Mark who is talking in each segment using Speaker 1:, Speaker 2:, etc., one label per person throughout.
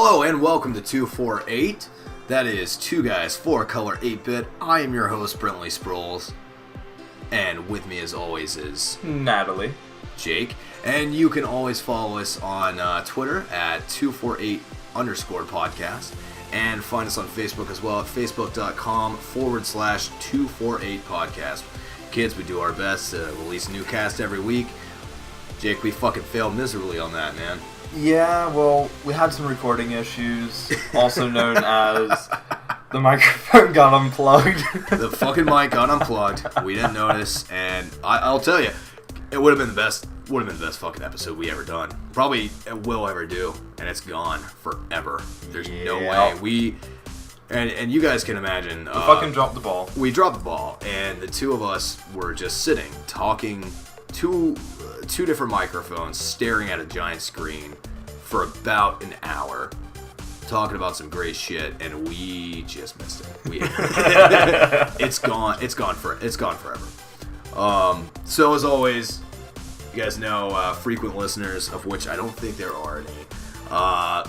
Speaker 1: Hello and welcome to 248. That is 2 guys, 4 color 8-bit. I am your host, Brentley Sproles. And with me as always is
Speaker 2: Natalie,
Speaker 1: Jake. And you can always follow us on Twitter at 248_podcast. And find us on Facebook as well at facebook.com/248podcast. Kids, we do our best to release a new cast every week. Jake, we fucking failed miserably on that, man.
Speaker 2: Yeah, well, we had some recording issues, also known as the microphone got unplugged.
Speaker 1: The fucking mic got unplugged. We didn't notice, and I'll tell you, it would have been the best. Would have been the best fucking episode we ever done. Probably will ever do, and it's gone forever. There's no way and you guys can imagine.
Speaker 2: We fucking dropped the ball.
Speaker 1: We dropped the ball, and the two of us were just sitting, talking two different microphones, staring at a giant screen for about an hour, talking about some great shit, and we just missed it. It's gone. It's gone forever. So as always, you guys know, frequent listeners, of which I don't think there are any.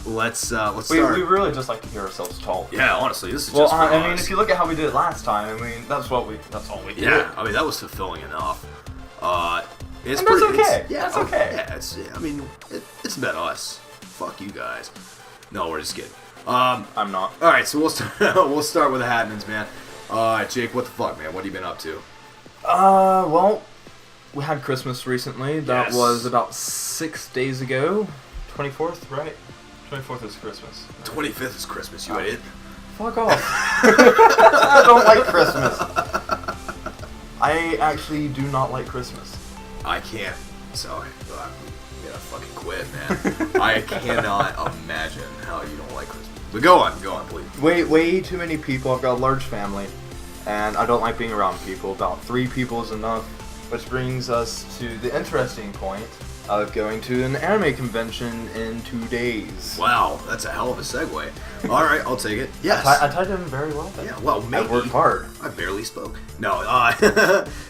Speaker 1: Let's start.
Speaker 2: We really just like to hear ourselves talk.
Speaker 1: Yeah, honestly, this is just for
Speaker 2: I mean,
Speaker 1: us.
Speaker 2: if you look at how we did it last time, I mean, that's all we did.
Speaker 1: Yeah, I mean, that was fulfilling enough. It's
Speaker 2: and
Speaker 1: pretty,
Speaker 2: that's okay.
Speaker 1: Yeah,
Speaker 2: that's okay.
Speaker 1: Yeah, it's about us. Fuck you guys. No, we're just kidding.
Speaker 2: I'm not.
Speaker 1: All right, so we'll start with the Hadmans, man. Jake, what the fuck, man? What have you been up to?
Speaker 2: Well, we had Christmas recently. That
Speaker 1: Yes.
Speaker 2: was about 6 days ago. 24th, right? 24th is Christmas.
Speaker 1: 25th is Christmas, you idiot.
Speaker 2: Fuck off. I don't like Christmas. I actually do not like Christmas.
Speaker 1: I can't. Sorry, but I'm gonna fucking quit, man. I cannot imagine how you don't like Christmas. But go on, please.
Speaker 2: Way too many people. I've got a large family, and I don't like being around people. About 3 people is enough. Which brings us to the interesting point of going to an anime convention in 2 days.
Speaker 1: Wow, that's a hell of a segue. All right, I'll take it. Yes.
Speaker 2: I tied it in very well then.
Speaker 1: Yeah, well, maybe.
Speaker 2: I worked hard.
Speaker 1: I barely spoke. No,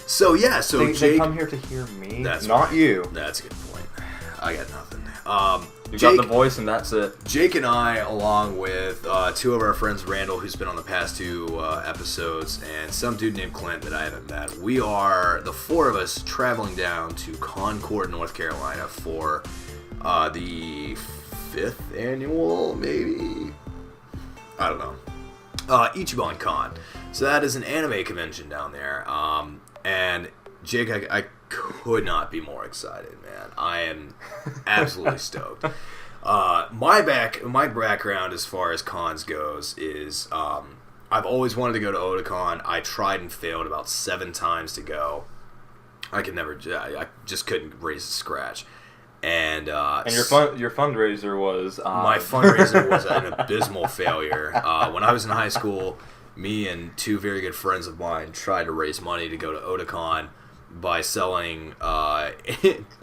Speaker 1: so Jake...
Speaker 2: They come here to hear me,
Speaker 1: That's
Speaker 2: not
Speaker 1: right.
Speaker 2: you.
Speaker 1: That's a good point. I got nothing.
Speaker 2: You
Speaker 1: Jake,
Speaker 2: got the voice and that's it.
Speaker 1: Jake and I, along with 2 of our friends, Randall, who's been on the past 2 episodes, and some dude named Clint that I haven't met, we are, the 4 of us, traveling down to Concord, North Carolina for the 5th annual, maybe? I don't know. Ichiban Con. So that is an anime convention down there. And Jake, I could not be more excited, man. I am absolutely stoked. My background as far as cons goes is I've always wanted to go to Otakon. I tried and failed about 7 times to go. I just couldn't raise a scratch. And
Speaker 2: your fundraiser was
Speaker 1: my fundraiser was an abysmal failure. When I was in high school, me and 2 very good friends of mine tried to raise money to go to Otakon by selling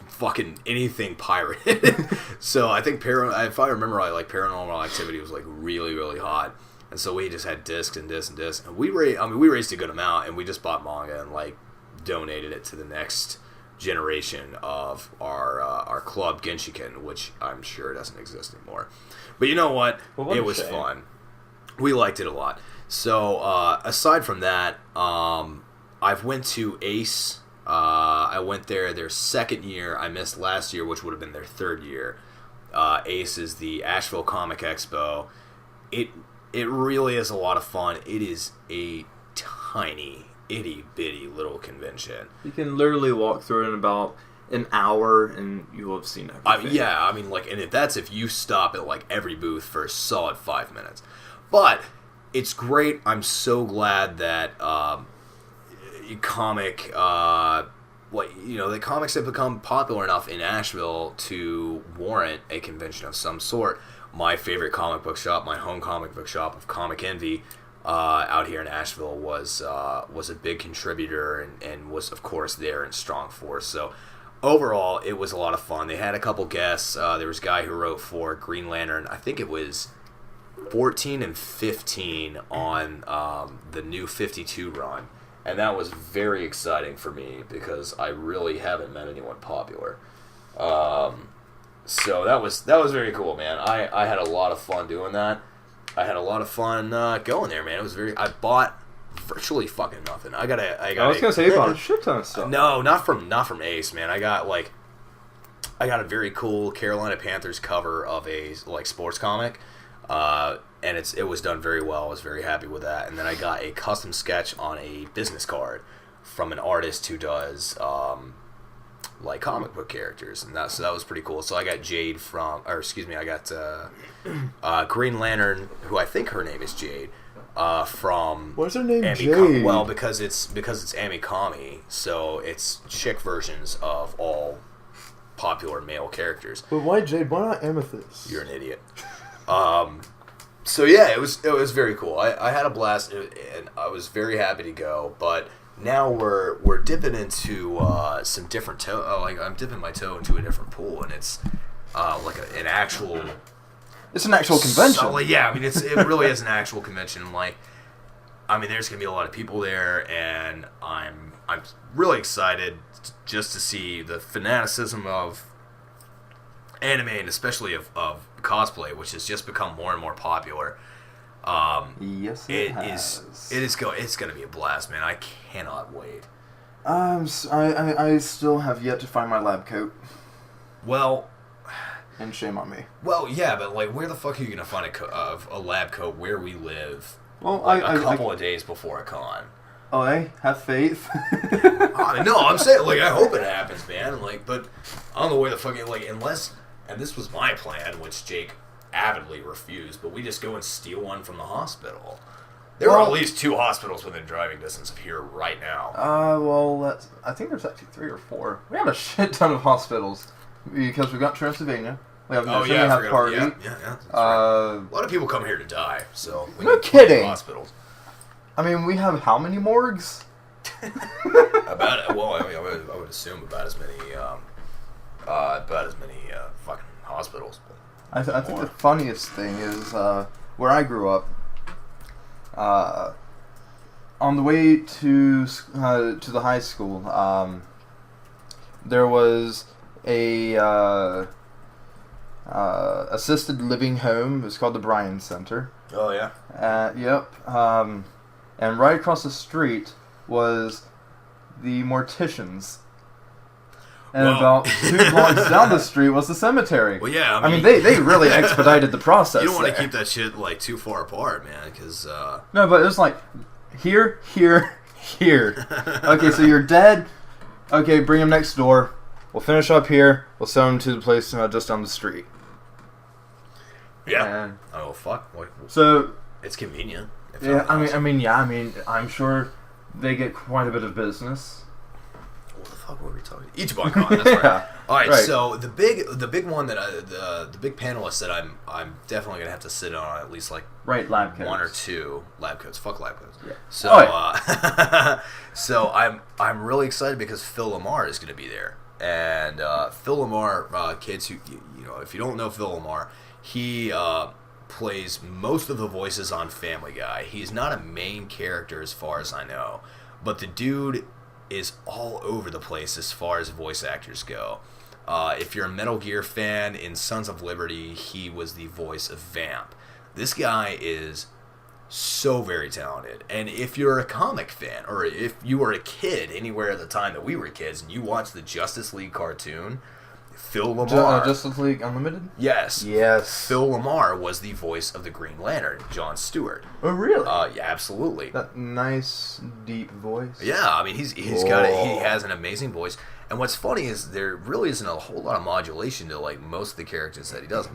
Speaker 1: fucking anything pirated. So I think if I remember right, like Paranormal Activity was like really, really hot, and so we just had discs and discs and discs. And we raised a good amount, and we just bought manga and like donated it to the next generation of our club Genshiken, which I'm sure doesn't exist anymore. But you know what? It was fun. We liked it a lot. So aside from that, I've went to Ace. I went there their 2nd year. I missed last year, which would have been their 3rd year. Ace is the Asheville Comic Expo. It really is a lot of fun. It is a tiny, itty-bitty little convention.
Speaker 2: You can literally walk through it in about an hour, and you will have seen everything.
Speaker 1: And that's if you stop at like every booth for a solid 5 minutes. But it's great. I'm so glad that the comics have become popular enough in Asheville to warrant a convention of some sort. My favorite comic book shop, my home comic book shop of Comic Envy, out here in Asheville was a big contributor and was of course there in strong force. So overall, it was a lot of fun. They had a couple guests. There was a guy who wrote for Green Lantern. I think it was 14 and 15 on the new 52 run. And that was very exciting for me because I really haven't met anyone popular. So that was very cool, man. I had a lot of fun doing that. I had a lot of fun going there, man. It was I bought virtually fucking nothing. I was
Speaker 2: gonna say you bought a shit ton of stuff.
Speaker 1: No, not from Ace, man. I got a very cool Carolina Panthers cover of a sports comic, and it was done very well. I was very happy with that. And then I got a custom sketch on a business card from an artist who does comic book characters, and that was pretty cool. So I got Jade I got Green Lantern, who I think her name is Jade, from
Speaker 2: what's her name?
Speaker 1: Jade. Well, because it's Amikami, so it's chick versions of all popular male characters.
Speaker 2: But why Jade? Why not Amethyst?
Speaker 1: You're an idiot. So yeah, it was very cool. I had a blast, and I was very happy to go. But now we're dipping into some different toe. I'm dipping my toe into a different pool, and it's an actual.
Speaker 2: It's an actual convention.
Speaker 1: So, yeah, I mean it really is an actual convention. There's gonna be a lot of people there, and I'm really excited just to see the fanaticism of anime, and especially of cosplay, which has just become more and more popular.
Speaker 2: Yes, it has.
Speaker 1: It's going to be a blast, man. I cannot wait.
Speaker 2: I still have yet to find my lab coat.
Speaker 1: Well,
Speaker 2: and shame on me.
Speaker 1: Well, yeah, but where the fuck are you going to find a lab coat where we live?
Speaker 2: Well,
Speaker 1: a couple of days before a con.
Speaker 2: Oh, hey, have faith.
Speaker 1: No, I'm saying I hope it happens, man. But I don't know where the fuck unless, and this was my plan, which Jake avidly refused, but we just go and steal one from the hospital. There are at least 2 hospitals within driving distance of here right now.
Speaker 2: I think there's actually 3 or 4. We have a shit ton of hospitals because we got Transylvania. We have Party.
Speaker 1: Yeah. Right. A lot of people come here to die, so we
Speaker 2: no
Speaker 1: need
Speaker 2: kidding.
Speaker 1: Hospitals.
Speaker 2: I mean, we have how many morgues?
Speaker 1: I would assume about as many fucking hospitals.
Speaker 2: I think the funniest thing is where I grew up. On the way to the high school, there was a assisted living home. It was called the Bryan Center.
Speaker 1: Oh yeah.
Speaker 2: Yep. And right across the street was the Morticians. And about 2 blocks down the street was the cemetery.
Speaker 1: Well, yeah,
Speaker 2: I mean they really expedited the process.
Speaker 1: You don't want to keep that shit too far apart, man, because
Speaker 2: no, but it was here. Okay, so you're dead. Okay, bring him next door. We'll finish up here. We'll send him to the place just down the street.
Speaker 1: Yeah. And, oh fuck.
Speaker 2: So
Speaker 1: it's convenient.
Speaker 2: Yeah, I'm sure they get quite a bit of business.
Speaker 1: What the fuck were we talking? Ichiban-con, that's right.
Speaker 2: Yeah,
Speaker 1: all right, so the big one that the big panelist that I'm definitely gonna have to sit on at least
Speaker 2: lab coats.
Speaker 1: 1 or 2 lab coats. Fuck lab coats.
Speaker 2: Yeah.
Speaker 1: So so I'm really excited because Phil Lamar is gonna be there, and Phil Lamar, kids who if you don't know Phil Lamar, he plays most of the voices on Family Guy. He's not a main character as far as I know, but the dude is all over the place as far as voice actors go. If you're a Metal Gear fan, in Sons of Liberty, he was the voice of Vamp. This guy is so very talented. And if you're a comic fan, or if you were a kid anywhere at the time that we were kids, and you watched the Justice League cartoon, Phil Lamar...
Speaker 2: Justice League Unlimited?
Speaker 1: Yes.
Speaker 2: Yes.
Speaker 1: Phil Lamar was the voice of the Green Lantern, John Stewart.
Speaker 2: Oh, really?
Speaker 1: Yeah, absolutely.
Speaker 2: That nice, deep voice.
Speaker 1: Yeah, I mean, he has an amazing voice. And what's funny is there really isn't a whole lot of modulation to, most of the characters that he does.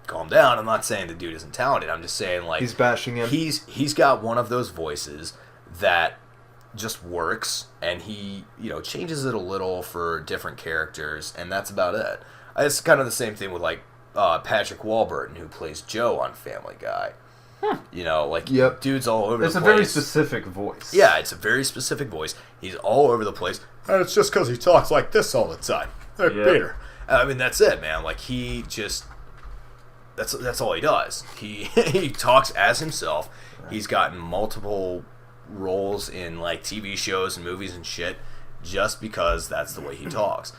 Speaker 1: Calm down, I'm not saying the dude isn't talented. I'm just saying,
Speaker 2: he's bashing him.
Speaker 1: He's got one of those voices that just works, and he changes it a little for different characters, and that's about it. It's kind of the same thing with Patrick Warburton, who plays Joe on Family Guy.
Speaker 2: Yep.
Speaker 1: Dude's all over the place.
Speaker 2: It's a very specific voice.
Speaker 1: Yeah, it's a very specific voice. He's all over the place, and it's just because he talks like this all the time. Hey, Peter. I mean, that's it, man. He just that's all he does. He talks as himself. Right. He's gotten multiple roles in TV shows and movies and shit just because that's the way he talks.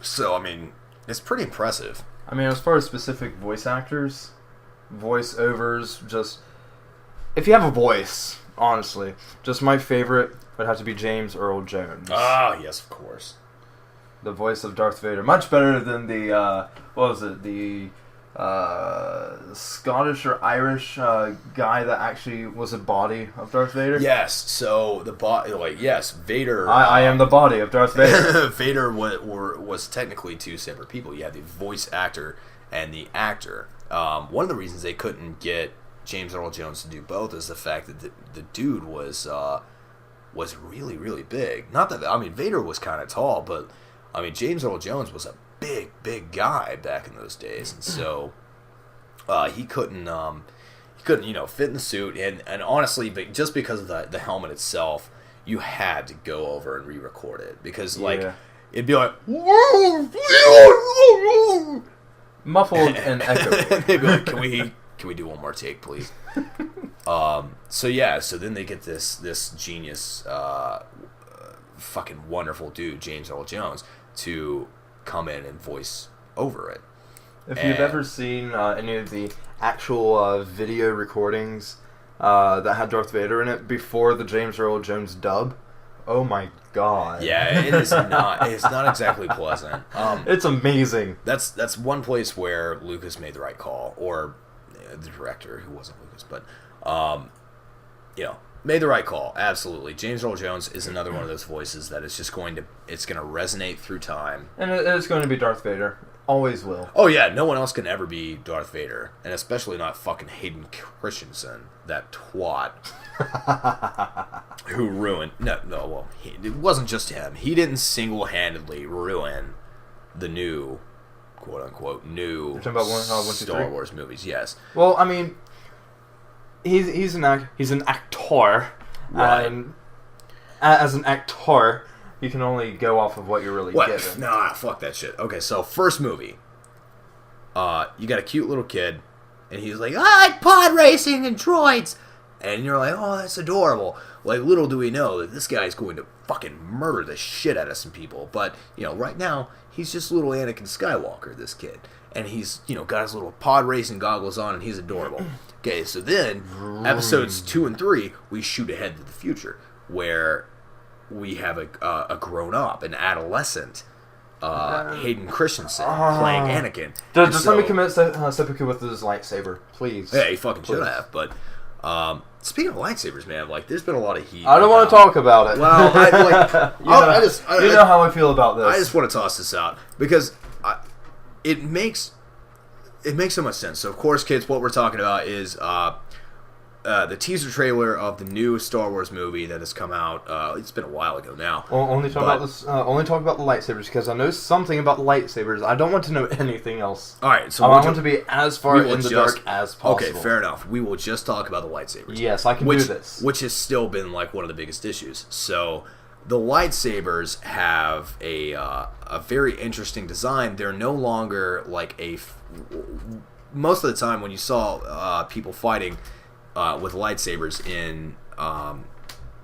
Speaker 1: So I mean, It's pretty impressive.
Speaker 2: I mean, as far as specific voice actors, voiceovers, just if you have a voice, honestly, just my favorite would have to be James Earl Jones.
Speaker 1: Ah, yes, of course.
Speaker 2: The voice of Darth Vader, much better than the what was it, the Scottish or Irish guy that actually was a body of Darth Vader.
Speaker 1: Yes, so the Vader.
Speaker 2: I am the body of Darth Vader.
Speaker 1: Vader was technically two separate people. You had the voice actor and the actor. One of the reasons they couldn't get James Earl Jones to do both is the fact that the dude was really, really big. Not that, I mean, Vader was kind of tall, but I mean, James Earl Jones was a big guy back in those days, and so he couldn't fit in the suit, and honestly, but just because of the helmet itself, you had to go over and re-record it because it'd be like
Speaker 2: muffled and echoing.
Speaker 1: They'd be like, can we do one more take, please? So then they get this genius, fucking wonderful dude, James Earl Jones, to come in and voice over it.
Speaker 2: If you've ever seen any of the actual video recordings that had Darth Vader in it before the James Earl Jones dub, oh my god!
Speaker 1: Yeah, it is not. It's not exactly pleasant.
Speaker 2: It's amazing.
Speaker 1: That's one place where Lucas made the right call, or the director, who wasn't Lucas, but made the right call. Absolutely, James Earl Jones is another one of those voices that is just going to resonate through time,
Speaker 2: and it's going to be Darth Vader. Always will.
Speaker 1: Oh yeah, no one else can ever be Darth Vader, and especially not fucking Hayden Christensen, that twat who ruined. Well, it wasn't just him. He didn't single-handedly ruin the new, quote unquote, new Star Wars movies. Yes.
Speaker 2: Well, I mean, he's an actor,
Speaker 1: right?
Speaker 2: And as an actor, you can only go off of what you're really given.
Speaker 1: Nah, fuck that shit. Okay, so first movie. You got a cute little kid, and he's like, I like pod racing and droids. And you're like, oh, that's adorable. Like, little do we know that this guy's going to fucking murder the shit out of some people. But, right now, he's just little Anakin Skywalker, this kid. And he's, got his little pod racing goggles on, and he's adorable. Okay, so then, episodes 2 and 3, we shoot ahead to the future, where we have a grown-up, an adolescent, Hayden Christensen playing Anakin.
Speaker 2: Just let me commit seppuku with his lightsaber, please.
Speaker 1: Yeah, he fucking should have. But speaking of lightsabers, man, there's been a lot of heat.
Speaker 2: I don't want to talk about it.
Speaker 1: Well,
Speaker 2: you know how I feel about this.
Speaker 1: I just want to toss this out because it makes so much sense. So, of course, kids, what we're talking about is the teaser trailer of the new Star Wars movie that has come out. It's been a while ago now.
Speaker 2: Only talk about the lightsabers because I know something about the lightsabers. I don't want to know anything else.
Speaker 1: All right, so
Speaker 2: I want to be as far in the dark as possible.
Speaker 1: Okay, fair enough. We will just talk about the lightsabers.
Speaker 2: Yes, I can do this.
Speaker 1: Which has still been one of the biggest issues. So the lightsabers have a very interesting design. They're no longer most of the time when you saw people fighting with lightsabers in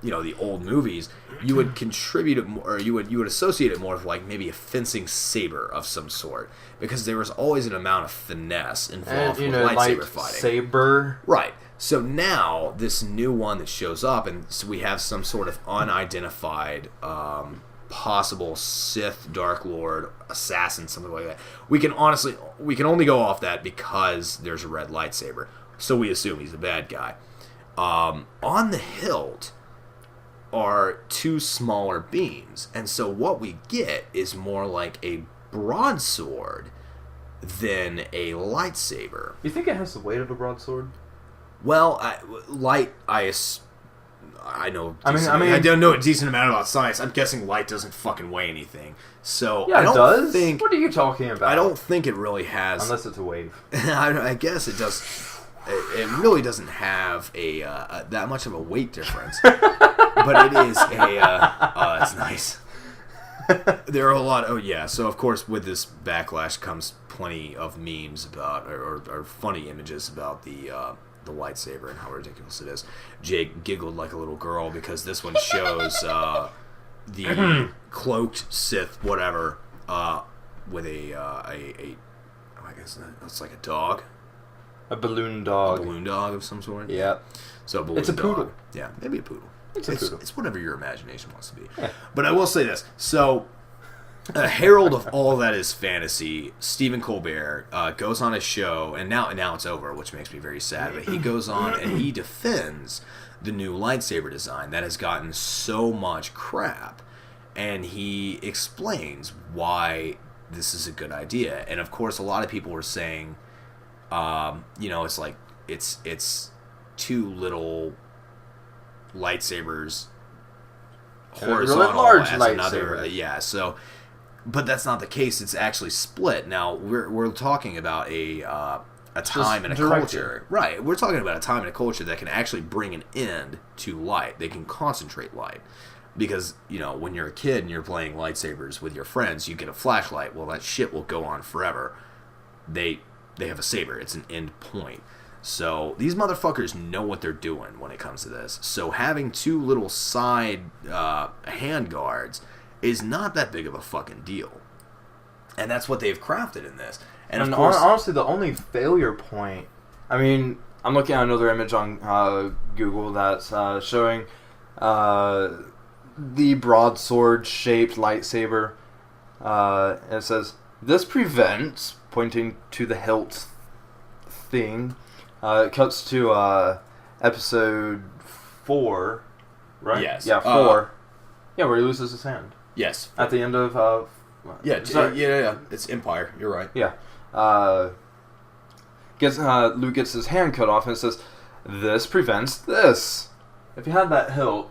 Speaker 1: the old movies, you would contribute it more, or you would associate it more with maybe a fencing saber of some sort, because there was always an amount of finesse involved with lightsaber fighting.
Speaker 2: Saber,
Speaker 1: right? So now this new one that shows up, and so we have some sort of unidentified possible Sith, Dark Lord, assassin, something like that. We can only go off that because there's a red lightsaber. So we assume he's a bad guy. On the hilt are two smaller beams. And so what we get is more like a broadsword than a lightsaber.
Speaker 2: You think it has the weight of a broadsword?
Speaker 1: Well, I know. I don't know a decent amount about science. I'm guessing light doesn't fucking weigh anything. So
Speaker 2: yeah,
Speaker 1: I don't
Speaker 2: it does.
Speaker 1: think.
Speaker 2: What are you talking about?
Speaker 1: I don't think it really has.
Speaker 2: Unless it's a wave.
Speaker 1: I guess it does. It really doesn't have a that much of a weight difference, but it is it's nice. There are a lot. So of course with this backlash comes plenty of memes about or funny images about the lightsaber and how ridiculous it is. Jake giggled like a little girl because this one shows the cloaked Sith, whatever, I guess that's like a dog.
Speaker 2: A balloon dog.
Speaker 1: A balloon dog of some sort.
Speaker 2: Yeah.
Speaker 1: So a balloon
Speaker 2: It's a poodle.
Speaker 1: dog. Yeah, maybe a poodle. It's whatever your imagination wants to be.
Speaker 2: Yeah.
Speaker 1: But I will say this. So, a herald of all that is fantasy, Stephen Colbert goes on a show, and now it's over, which makes me very sad. But he goes on and he defends the new lightsaber design that has gotten so much crap, and he explains why this is a good idea. And of course, a lot of people were saying, it's like it's too little lightsabers horizontal
Speaker 2: really large
Speaker 1: as
Speaker 2: lightsaber.
Speaker 1: So, but that's not the case. It's actually split. Now we're talking about a time and a culture, right? We're talking about a time and a culture that can actually bring an end to light. They can concentrate light. Because, when you're a kid and you're playing lightsabers with your friends, you get a flashlight. Well, that shit will go on forever. They have a saber. It's an end point. So these motherfuckers know what they're doing when it comes to this. So having two little side hand guards is not that big of a fucking deal. And that's what they've crafted in this. And of course,
Speaker 2: honestly, the only failure point... I mean, I'm looking at another image on Google that's showing... the broadsword-shaped lightsaber. And it says, "This prevents," pointing to the hilt thing. It cuts to episode 4, right?
Speaker 1: Yes.
Speaker 2: Yeah, 4. Where he loses his hand.
Speaker 1: Yes.
Speaker 2: At the end of...
Speaker 1: yeah. It's Empire. You're right.
Speaker 2: Yeah. Luke gets his hand cut off, and it says, "This prevents this." If he had that hilt,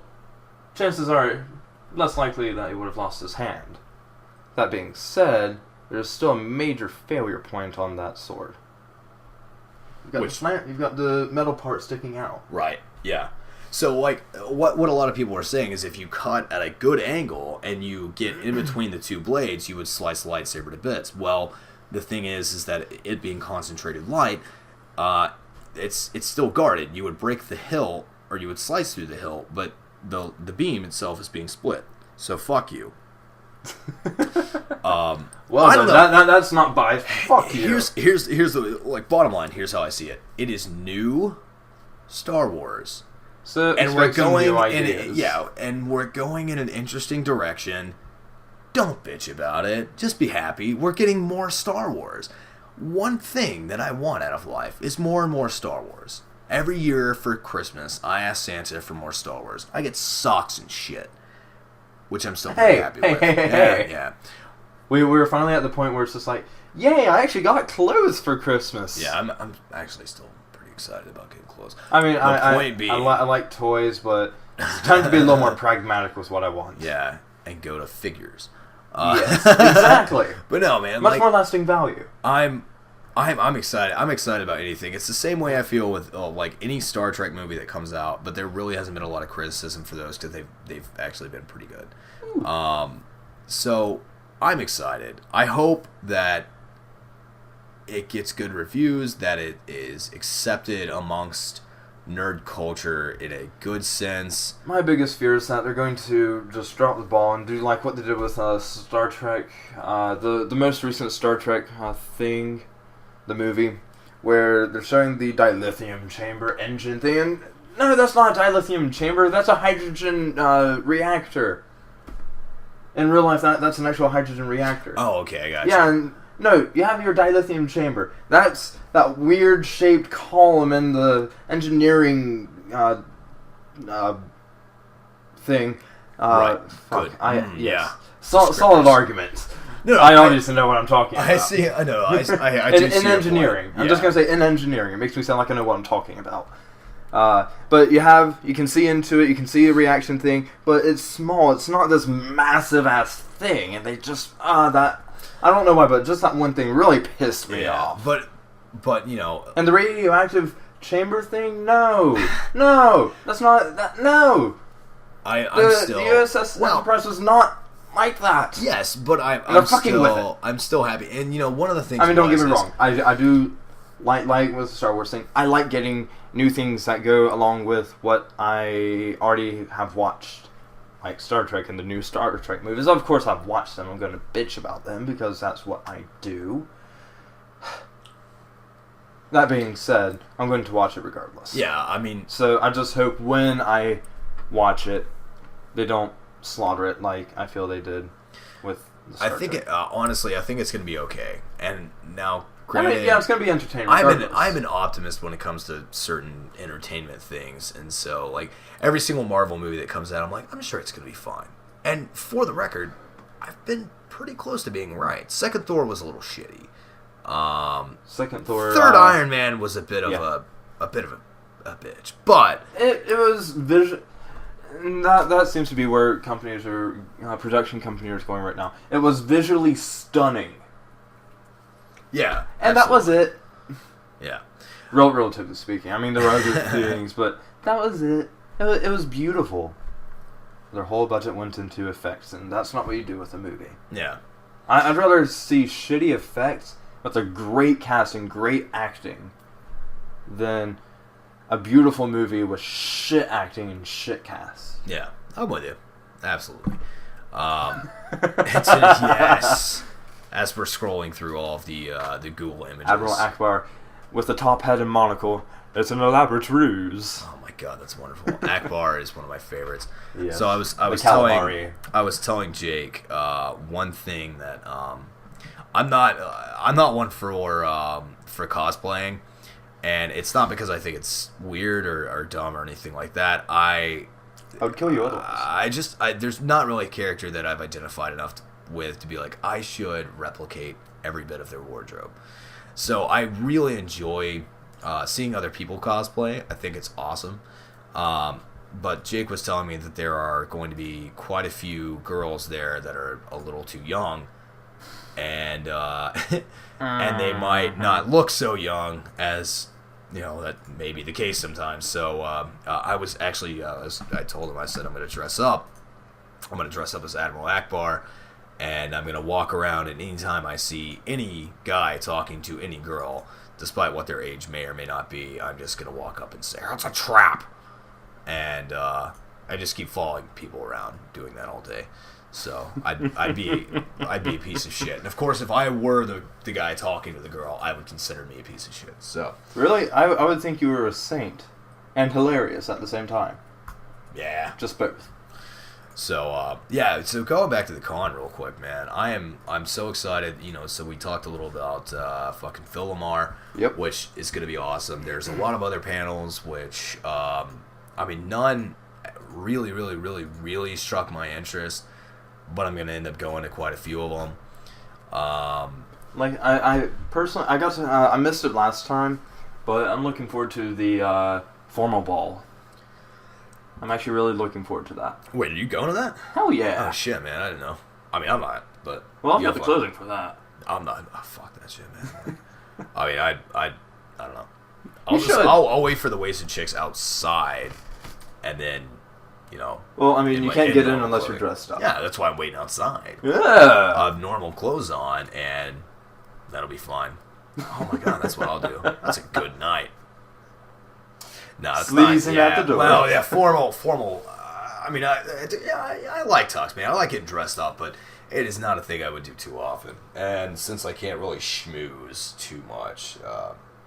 Speaker 2: chances are less likely that he would have lost his hand. That being said, there's still a major failure point on that sword. You've got the metal part sticking out.
Speaker 1: Right, yeah. So, like, what a lot of people are saying is if you cut at a good angle and you get in between the two blades, you would slice the lightsaber to bits. Well, the thing is that it being concentrated light, it's still guarded. You would break the hilt, or you would slice through the hilt, but the beam itself is being split. So fuck you.
Speaker 2: That's not by fuck you.
Speaker 1: Here's the bottom line. Here's how I see it. It is new Star Wars,
Speaker 2: so
Speaker 1: and we're going in an interesting direction. Don't bitch about it. Just be happy. We're getting more Star Wars. One thing that I want out of life is more and more Star Wars. Every year for Christmas, I ask Santa for more Star Wars. I get socks and shit, which I'm still pretty happy with. Yeah.
Speaker 2: We were finally at the point where it's just like, yay! I actually got clothes for Christmas.
Speaker 1: Yeah, I'm actually still pretty excited about getting clothes.
Speaker 2: I mean, I like toys, but it's time to be a little more pragmatic with what I want.
Speaker 1: Yeah, and go to figures.
Speaker 2: Yes, exactly.
Speaker 1: But no, man,
Speaker 2: much more lasting value.
Speaker 1: I'm excited. I'm excited about anything. It's the same way I feel with any Star Trek movie that comes out, but there really hasn't been a lot of criticism for those because they've actually been pretty good. So I'm excited. I hope that it gets good reviews, that it is accepted amongst nerd culture in a good sense.
Speaker 2: My biggest fear is that they're going to just drop the ball and do like what they did with Star Trek, the most recent Star Trek thing. The movie, where they're showing the dilithium chamber engine thing, and no, that's not a dilithium chamber, that's a hydrogen reactor. In real life, that's an actual hydrogen reactor.
Speaker 1: Oh, okay, I got you.
Speaker 2: Yeah, and no, you have your dilithium chamber. That's that weird shaped column in the engineering thing.
Speaker 1: Right,
Speaker 2: good.
Speaker 1: Yes.
Speaker 2: Yeah. Solid argument.
Speaker 1: No,
Speaker 2: I obviously know what I'm talking about.
Speaker 1: I see. I know. I do
Speaker 2: in
Speaker 1: see
Speaker 2: engineering. I'm just gonna say in engineering. It makes me sound like I know what I'm talking about. But you can see into it. You can see the reaction thing, but it's small. It's not this massive ass thing, and they just that. I don't know why, but just that one thing really pissed me off.
Speaker 1: But
Speaker 2: and the radioactive chamber thing. No, that's not that. No. The USS Enterprise was not like that.
Speaker 1: Yes, but I'm still happy. And one of the things.
Speaker 2: I mean, don't get me wrong. I do like with the Star Wars thing. I like getting new things that go along with what I already have watched. like Star Trek and the new Star Trek movies. Of course, I've watched them. I'm going to bitch about them because that's what I do. That being said, I'm going to watch it regardless.
Speaker 1: Yeah, I mean...
Speaker 2: So I just hope when I watch it, they don't slaughter it like I feel they did with the Star Trek.
Speaker 1: Honestly, I think it's going to be okay. And now,
Speaker 2: granted, it's going to be entertaining.
Speaker 1: I'm an optimist when it comes to certain entertainment things. And so, like, every single Marvel movie that comes out, I'm like, I'm sure it's going to be fine. And for the record, I've been pretty close to being right. Second Thor was a little shitty.
Speaker 2: Second Thor.
Speaker 1: Third Iron Man was a bit of a bitch, but
Speaker 2: it was visual. That seems to be where companies are production companies are going right now. It was visually stunning.
Speaker 1: Yeah,
Speaker 2: and that was it.
Speaker 1: Yeah,
Speaker 2: relatively speaking. I mean, there were other things, but that was it. It was beautiful. Their whole budget went into effects, and that's not what you do with a movie.
Speaker 1: Yeah,
Speaker 2: I'd rather see shitty effects with a great cast and great acting than a beautiful movie with shit acting and shit cast.
Speaker 1: Yeah, I'm with you. Absolutely. Yes. As we're scrolling through all of the Google images.
Speaker 2: Admiral Akbar with the top hat and monocle. It's an elaborate ruse.
Speaker 1: Oh my god, that's wonderful. Akbar is one of my favorites.
Speaker 2: Yes.
Speaker 1: So I was telling Jake one thing that I'm not one for cosplaying, and it's not because I think it's weird or dumb or anything like that. I
Speaker 2: would kill you otherwise.
Speaker 1: There's not really a character that I've identified enough with to be like, I should replicate every bit of their wardrobe. So I really enjoy seeing other people cosplay. I think it's awesome. But Jake was telling me that there are going to be quite a few girls there that are a little too young, and and they might not look so young as, you know, that may be the case sometimes. So I was actually, I told him, I said, I'm going to dress up. I'm going to dress up as Admiral Akbar, and I'm going to walk around, and anytime I see any guy talking to any girl, despite what their age may or may not be, I'm just going to walk up and say, it's a trap. And I just keep following people around doing that all day. So I'd be a piece of shit. And of course, if I were the guy talking to the girl, I would consider me a piece of shit. So
Speaker 2: really, I would think you were a saint and hilarious at the same time.
Speaker 1: Yeah,
Speaker 2: just both.
Speaker 1: So yeah. So going back to the con real quick, man. I'm so excited. You know, so we talked a little about fucking Phil Lamar,
Speaker 2: yep,
Speaker 1: which is going to be awesome. There's a lot of other panels which I mean, none really struck my interest, but I'm gonna end up going to quite a few of them.
Speaker 2: Like I personally, I got to, I missed it last time, but I'm looking forward to the formal ball. I'm actually really looking forward to that.
Speaker 1: Wait, are you going to that?
Speaker 2: Hell yeah!
Speaker 1: Oh shit, man, I didn't know. I mean, I'm not, but
Speaker 2: well, I've got the clothing for that.
Speaker 1: I'm not. Oh, fuck that shit, man. I mean, I don't know. I'll wait for the wasted chicks outside, and then, you know.
Speaker 2: Well, I mean, you can't get in unless you're dressed up.
Speaker 1: Yeah, that's why I'm waiting outside.
Speaker 2: Yeah.
Speaker 1: I have normal clothes on, and that'll be fine. Oh my god, that's what I'll do. That's a good night. No, it's
Speaker 2: Sleazing
Speaker 1: not.
Speaker 2: at the door.
Speaker 1: Well, yeah, formal. I mean, I like tux, man. I like getting dressed up, but it is not a thing I would do too often. And since I can't really schmooze too much,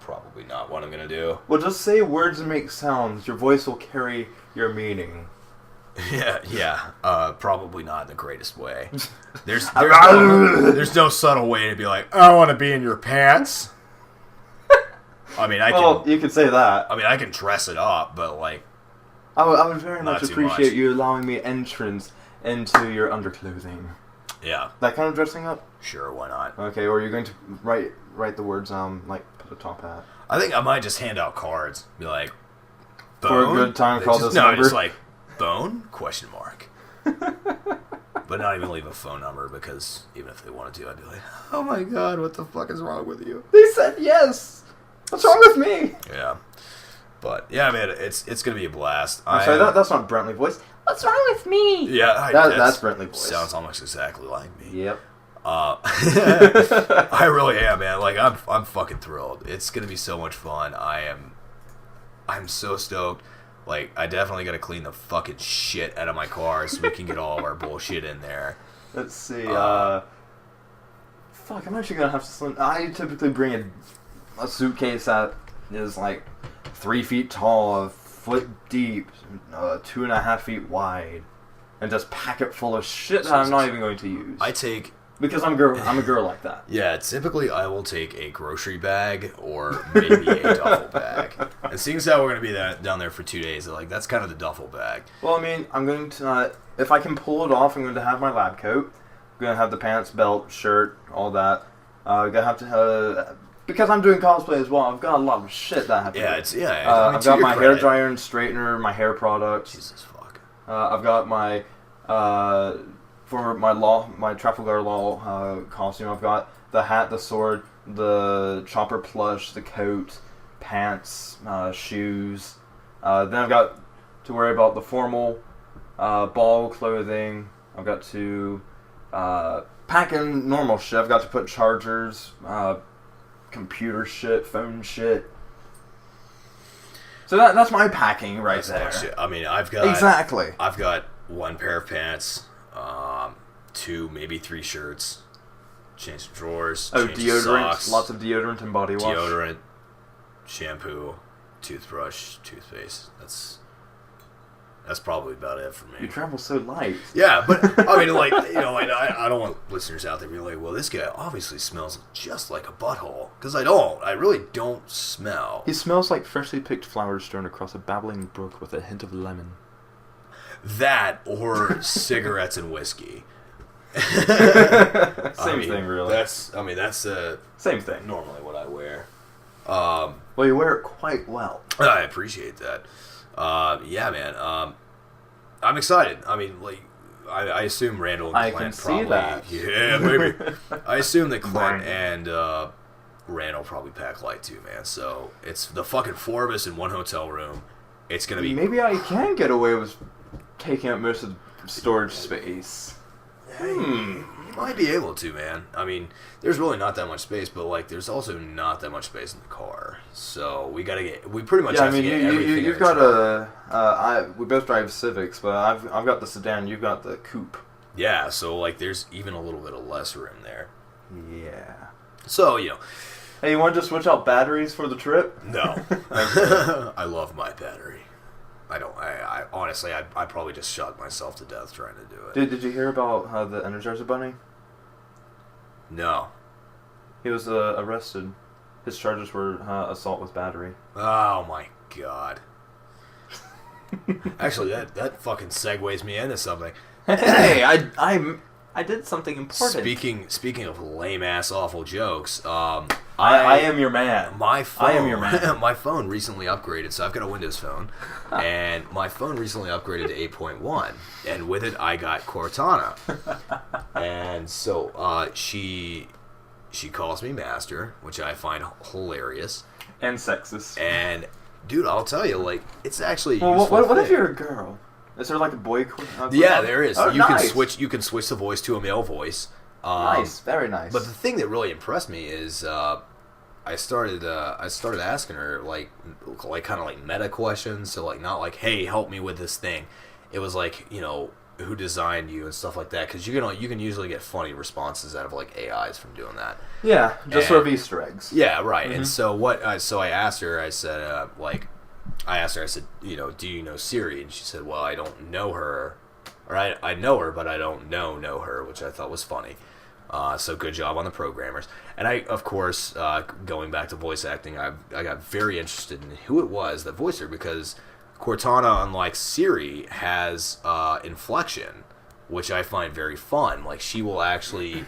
Speaker 1: probably not what I'm gonna do.
Speaker 2: Well, just say words and make sounds. Your voice will carry your meaning.
Speaker 1: Yeah. Probably not in the greatest way. There's no subtle way to be like, I want to be in your pants. I mean,
Speaker 2: you could say that.
Speaker 1: I mean, I can dress it up, but like,
Speaker 2: I would very much appreciate you allowing me entrance into your underclothing.
Speaker 1: Yeah.
Speaker 2: That kind of dressing up?
Speaker 1: Sure, why not?
Speaker 2: Okay, or you're going to write the words, like, put a top hat.
Speaker 1: I think I might just hand out cards. Be like, bone?
Speaker 2: For a good time, call this number?
Speaker 1: No, just like, bone? Question mark. But not even leave a phone number, because even if they wanted to, I'd be like, oh my god, what the fuck is wrong with you?
Speaker 2: They said yes! What's wrong with me?
Speaker 1: Yeah. But, yeah, man, it's going to be a blast.
Speaker 2: I'm sorry, that's not Brentley voice. What's wrong with me?
Speaker 1: Yeah,
Speaker 2: that's Brentley voice.
Speaker 1: Sounds almost exactly like me.
Speaker 2: Yep.
Speaker 1: I really am, man. Like, I'm fucking thrilled. It's gonna be so much fun. I'm so stoked. Like, I definitely got to clean the fucking shit out of my car so we can get all of our bullshit in there.
Speaker 2: Let's see. Fuck, I'm actually gonna have to. I typically bring a suitcase that is like 3 feet tall, a foot deep, 2.5 feet wide, and just pack it full of shit that I'm not even going to use. Because I'm a girl like that.
Speaker 1: Yeah, typically I will take a grocery bag or maybe a duffel bag. And seeing as how we're going to be down there for 2 days, like that's kind of the duffel bag.
Speaker 2: Well, I mean, I'm going to, if I can pull it off, I'm going to have my lab coat. I'm going to have the pants, belt, shirt, all that. I'm going to have to, because I'm doing cosplay as well, I've got a lot of shit that I have to do. I've got my hair dryer and straightener, my hair products.
Speaker 1: Jesus fuck.
Speaker 2: I've got my... for my Trafalgar Law costume, I've got the hat, the sword, the chopper plush, the coat, pants, shoes. Then I've got to worry about the formal ball clothing. I've got to pack in normal shit. I've got to put chargers, computer shit, phone shit. So that's my packing right there.
Speaker 1: Shit. I mean, I've got one pair of pants. 2, maybe 3 shirts, change some drawers, change
Speaker 2: deodorant,
Speaker 1: socks,
Speaker 2: lots of deodorant and body wash.
Speaker 1: Deodorant, shampoo, toothbrush, toothpaste. That's probably about it for me.
Speaker 2: You travel so light.
Speaker 1: Yeah, but I mean, like, you know, I don't want listeners out there being like, well, this guy obviously smells just like a butthole, because I don't. I really don't smell.
Speaker 2: He smells like freshly picked flowers strewn across a babbling brook with a hint of lemon.
Speaker 1: That or cigarettes and whiskey.
Speaker 2: Same thing, really.
Speaker 1: That's
Speaker 2: same thing.
Speaker 1: Normally what I wear.
Speaker 2: Well, you wear it quite well.
Speaker 1: I appreciate that. Yeah, man. I'm excited. I mean, like, I assume Randall and Clint probably.
Speaker 2: I can see that.
Speaker 1: Yeah, maybe. I assume that Clint and Randall probably pack light too, man. So it's the fucking 4 of us in one hotel room. It's gonna be.
Speaker 2: Maybe I can get away with taking up most of the storage space.
Speaker 1: You might be able to, man. I mean, there's really not that much space, but like, there's also not that much space in the car. So we pretty much have to get everything.
Speaker 2: You've got we both drive Civics, but I've got the sedan. You've got the coupe.
Speaker 1: Yeah, so like, there's even a little bit of less room there.
Speaker 2: Yeah.
Speaker 1: So you know.
Speaker 2: Hey, you want to switch out batteries for the trip?
Speaker 1: No. I love my battery. I don't. I honestly, I probably just shot myself to death trying to do it.
Speaker 2: Did you hear about the Energizer Bunny?
Speaker 1: No.
Speaker 2: He was arrested. His charges were assault with battery.
Speaker 1: Oh my god. Actually, that fucking segues me into something.
Speaker 2: Hey, I did something important.
Speaker 1: Speaking of lame ass awful jokes,
Speaker 2: I am your man.
Speaker 1: My phone,
Speaker 2: I am your man.
Speaker 1: My phone recently upgraded, so I've got a Windows phone, and my phone recently upgraded to 8.1, and with it I got Cortana, and so she calls me master, which I find hilarious
Speaker 2: and sexist.
Speaker 1: And dude, I'll tell you, like, it's actually.
Speaker 2: Well, what if you're a girl? Is there like a boy?
Speaker 1: Yeah, there is.
Speaker 2: Oh,
Speaker 1: you
Speaker 2: nice.
Speaker 1: can switch the voice to a male voice.
Speaker 2: Nice, very nice.
Speaker 1: But the thing that really impressed me is I started asking her like kind of like meta questions. So like, not like, hey, help me with this thing. It was like, you know, who designed you and stuff like that, because you can usually get funny responses out of like AIs from doing that.
Speaker 2: Yeah, just sort of Easter eggs.
Speaker 1: Yeah, right. Mm-hmm. And so so I asked her. I said I said, you know, do you know Siri? And she said, well, I don't know her, or I know her, but I don't know her, which I thought was funny. So good job on the programmers. And I, of course, going back to voice acting, I got very interested in who it was that voiced her, because Cortana, unlike Siri, has inflection, which I find very fun. Like, she will actually,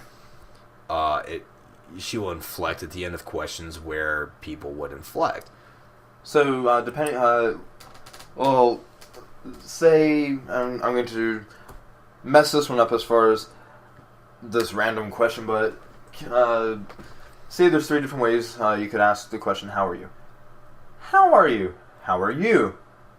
Speaker 1: she will inflect at the end of questions where people would inflect.
Speaker 2: So, depending, well, say, I'm going to mess this one up as far as this random question, but say there's 3 different ways you could ask the question, how are you? How are you? How are you?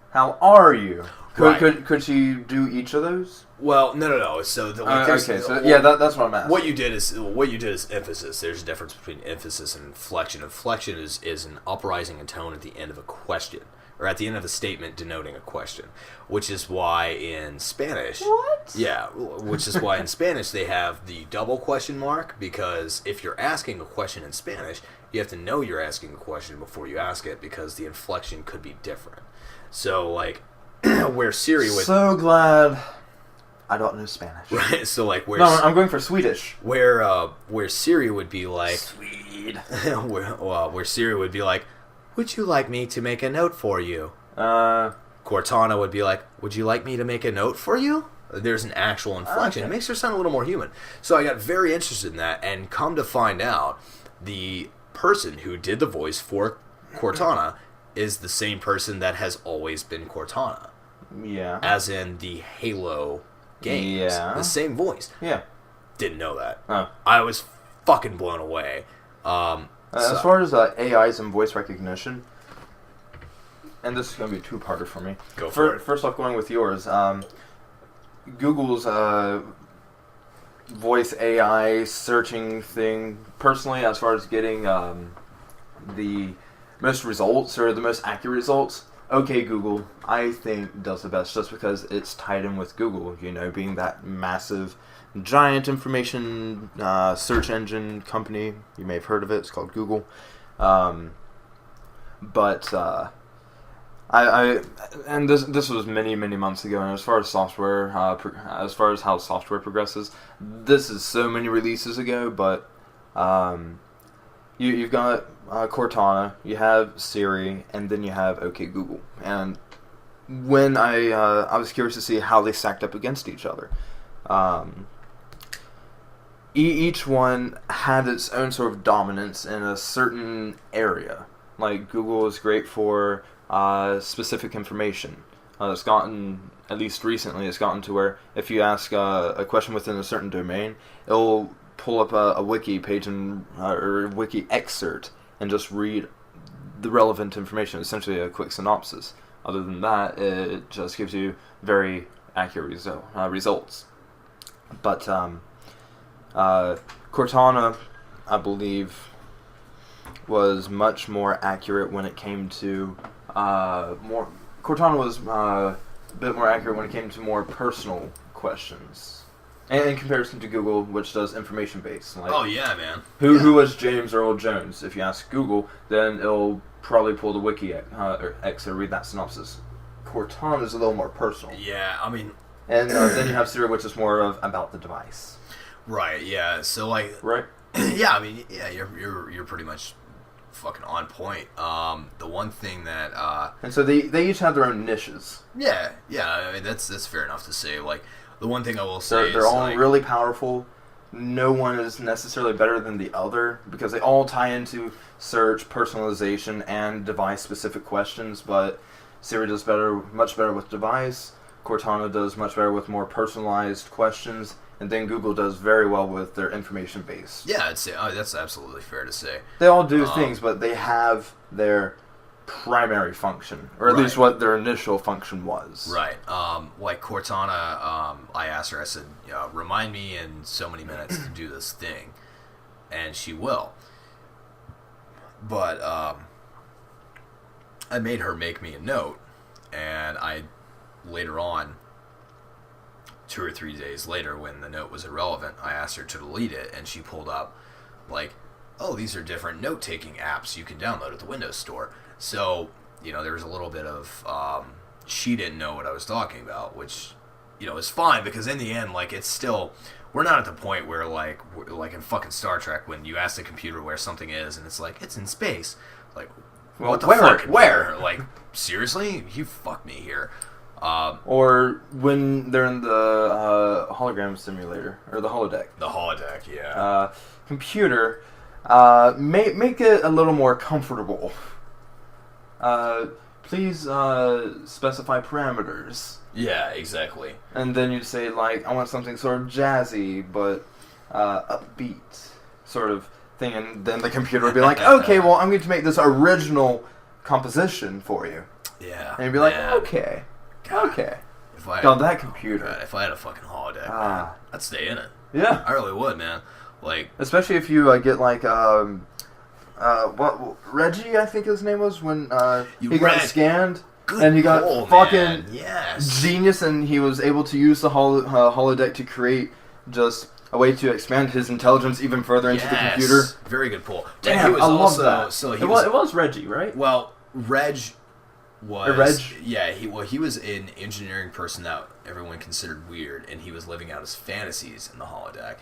Speaker 2: How are you? Could she do each of those?
Speaker 1: Well, no. So
Speaker 2: okay, so yeah, that's what I'm asking.
Speaker 1: What you did is emphasis. There's a difference between emphasis and inflection. Inflection is an uprising in tone at the end of a question, or at the end of a statement denoting a question, which is why in Spanish...
Speaker 2: What?
Speaker 1: Yeah, which is why in Spanish they have the double question mark, because if you're asking a question in Spanish, you have to know you're asking a question before you ask it, because the inflection could be different. So, like, where Siri would...
Speaker 2: So glad I don't know Spanish.
Speaker 1: Right, so, like, where...
Speaker 2: No, I'm going for Swedish.
Speaker 1: Where Siri would be like...
Speaker 2: Swede.
Speaker 1: where Siri would be like, would you like me to make a note for you?
Speaker 2: Uh...
Speaker 1: Cortana would be like, would you like me to make a note for you? There's an actual inflection.
Speaker 2: Okay.
Speaker 1: It makes her sound a little more human. So I got very interested in that, and come to find out, the person who did the voice for Cortana is the same person that has always been Cortana.
Speaker 2: Yeah.
Speaker 1: As in the Halo games.
Speaker 2: Yeah.
Speaker 1: The same voice.
Speaker 2: Yeah.
Speaker 1: Didn't know that.
Speaker 2: Oh.
Speaker 1: I was fucking blown away.
Speaker 2: As far as AIs and voice recognition, and this is going to be a two-parter for me.
Speaker 1: Go for it.
Speaker 2: First off, going with yours, Google's voice AI searching thing, personally, as far as getting the most results, or the most accurate results, OK Google, I think, does the best, just because it's tied in with Google, you know, being that massive, giant information search engine company. You may have heard of it. It's called Google. And this was many months ago, and as far as software, as far as how software progresses, this is so many releases ago. But you've got Cortana, you have Siri, and then you have OK Google. And when I was curious to see how they stacked up against each other, each one had its own sort of dominance in a certain area. Like Google is great for specific information. It's gotten, at least recently, it's gotten to where if you ask a question within a certain domain, it'll pull up a wiki page or a wiki excerpt and just read the relevant information, essentially a quick synopsis. Other than that, it just gives you very accurate results. But Cortana, I believe, was much more accurate when it came to Cortana was a bit more accurate when it came to more personal questions, and in comparison to Google, which does information based. Like,
Speaker 1: oh yeah, man.
Speaker 2: Who was James Earl Jones? If you ask Google, then it'll probably pull the wiki or read that synopsis. Cortana is a little more personal.
Speaker 1: Yeah, I mean,
Speaker 2: and then you have Siri, which is more of about the device.
Speaker 1: Right. Yeah. So like.
Speaker 2: Right.
Speaker 1: Yeah. I mean, yeah. You're pretty much fucking on point. The one thing that
Speaker 2: and so they each have their own niches.
Speaker 1: Yeah. I mean, that's fair enough to say. Like, the one thing I will say
Speaker 2: they're all really powerful. No one is necessarily better than the other, because they all tie into search, personalization, and device-specific questions. But Siri does much better with device. Cortana does much better with more personalized questions. And then Google does very well with their information-based.
Speaker 1: Yeah, I'd say that's absolutely fair to say.
Speaker 2: They all do things, but they have their primary function, or at least what their initial function was.
Speaker 1: Right. Like Cortana, I asked her, I said, remind me in so many minutes to do this thing. And she will. But I made her make me a note, and I later on, 2 or 3 days later, when the note was irrelevant, I asked her to delete it, and she pulled up, like, oh, these are different note-taking apps you can download at the Windows Store. So, there was a little bit of, she didn't know what I was talking about, which, is fine, because in the end, like, it's still, we're not at the point where, like in fucking Star Trek, when you ask the computer where something is, and it's like, it's in space. Like, well, what the fuck? Where? Like, seriously? You fucked me here.
Speaker 2: Or when they're in the hologram simulator, or the holodeck.
Speaker 1: The holodeck, yeah.
Speaker 2: Computer, make it a little more comfortable. Please specify parameters.
Speaker 1: Yeah, exactly.
Speaker 2: And then you'd say, like, I want something sort of jazzy, but upbeat sort of thing. And then the computer would be like, okay, well, I'm going to make this original composition for you.
Speaker 1: Yeah.
Speaker 2: And you'd be like, okay.
Speaker 1: God,
Speaker 2: okay.
Speaker 1: That
Speaker 2: computer.
Speaker 1: God, if I had a fucking holodeck, man, I'd stay in it.
Speaker 2: Yeah.
Speaker 1: I really would, man. Like,
Speaker 2: especially if you get like what Reggie, I think his name was, when he got scanned.
Speaker 1: Good
Speaker 2: and he got
Speaker 1: pull,
Speaker 2: fucking
Speaker 1: man. Yes.
Speaker 2: genius, and he was able to use the holodeck to create just a way to expand his intelligence even further into the computer.
Speaker 1: Very good pull.
Speaker 2: Damn,
Speaker 1: he was
Speaker 2: I love
Speaker 1: also,
Speaker 2: that.
Speaker 1: So
Speaker 3: It was Reggie, right?
Speaker 1: Well, Reg was...
Speaker 2: Reg?
Speaker 1: Yeah, he was an engineering person that everyone considered weird, and he was living out his fantasies in the holodeck.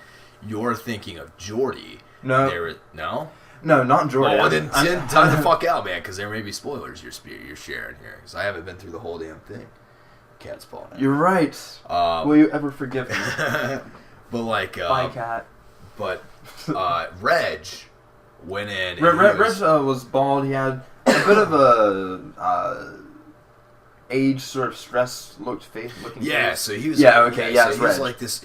Speaker 1: You're thinking of Geordi.
Speaker 2: No.
Speaker 1: No?
Speaker 2: No, not Jordan.
Speaker 1: Oh, then time the fuck out, man, because there may be spoilers you're sharing here, because I haven't been through the whole damn thing. Cat's paw now.
Speaker 2: You're right. Will you ever forgive me?
Speaker 1: But like...
Speaker 3: Bye, cat.
Speaker 1: But Reg went in...
Speaker 2: Reg was bald. He had a bit of a... age sort of stress looking face.
Speaker 1: So he was
Speaker 2: so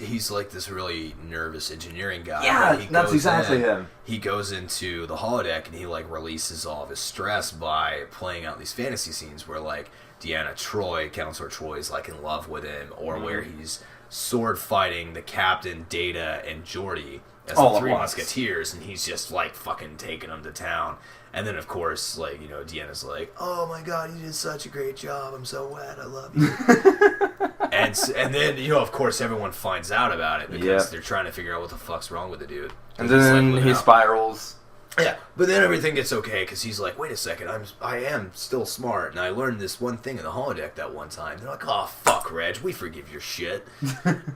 Speaker 1: he's like this really nervous engineering guy.
Speaker 2: Yeah, that's exactly him.
Speaker 1: He goes into the holodeck and he like releases all of his stress by playing out these fantasy scenes where like Counselor Troy is like in love with him, or where he's sword fighting the captain, Data, and Geordi as
Speaker 2: all
Speaker 1: the three
Speaker 2: at once.
Speaker 1: musketeers, and he's just like fucking taking them to town. And then, of course, like, Deanna's like, "Oh my God, you did such a great job. I'm so wet. I love you." and then, of course, everyone finds out about it because they're trying to figure out what the fuck's wrong with the dude.
Speaker 2: And then he spirals.
Speaker 1: Yeah, but then everything gets okay because he's like, "Wait a second, I am still smart, and I learned this one thing in the holodeck that one time." They're like, "Oh fuck, Reg, we forgive your shit."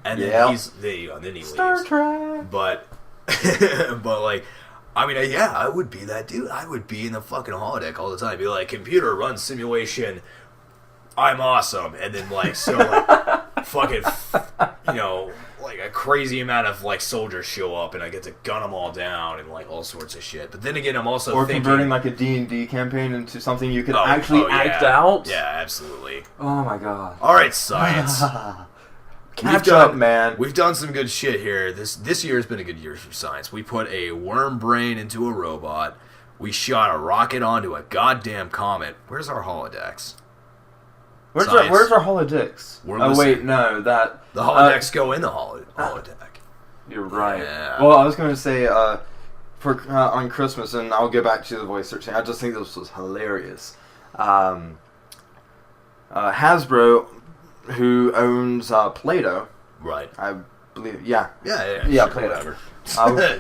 Speaker 1: And then then he
Speaker 2: Star
Speaker 1: leaves.
Speaker 2: Trek.
Speaker 1: But like. I mean, I would be that dude. I would be in the fucking holodeck all the time. Be like, "Computer, run simulation. I'm awesome." And then, like, fucking, like a crazy amount of, like, soldiers show up and I get to gun them all down and, like, all sorts of shit. But then again, I'm also thinking...
Speaker 2: converting, like, a D&D campaign into something you could actually act out.
Speaker 1: Yeah, absolutely.
Speaker 2: Oh, my God.
Speaker 1: All right, science.
Speaker 2: Catch up, man.
Speaker 1: We've done some good shit here. This year has been a good year for science. We put a worm brain into a robot. We shot a rocket onto a goddamn comet. Where's our holodecks?
Speaker 2: Where's our holodecks? No, that...
Speaker 1: The holodecks go in the holodeck.
Speaker 2: You're right.
Speaker 1: Yeah.
Speaker 2: Well, I was going to say, on Christmas, and I'll go back to the voice searching, I just think this was hilarious. Hasbro... who owns Play-Doh.
Speaker 1: Right.
Speaker 2: I believe, yeah.
Speaker 1: Yeah,
Speaker 2: sure,
Speaker 1: Play-Doh.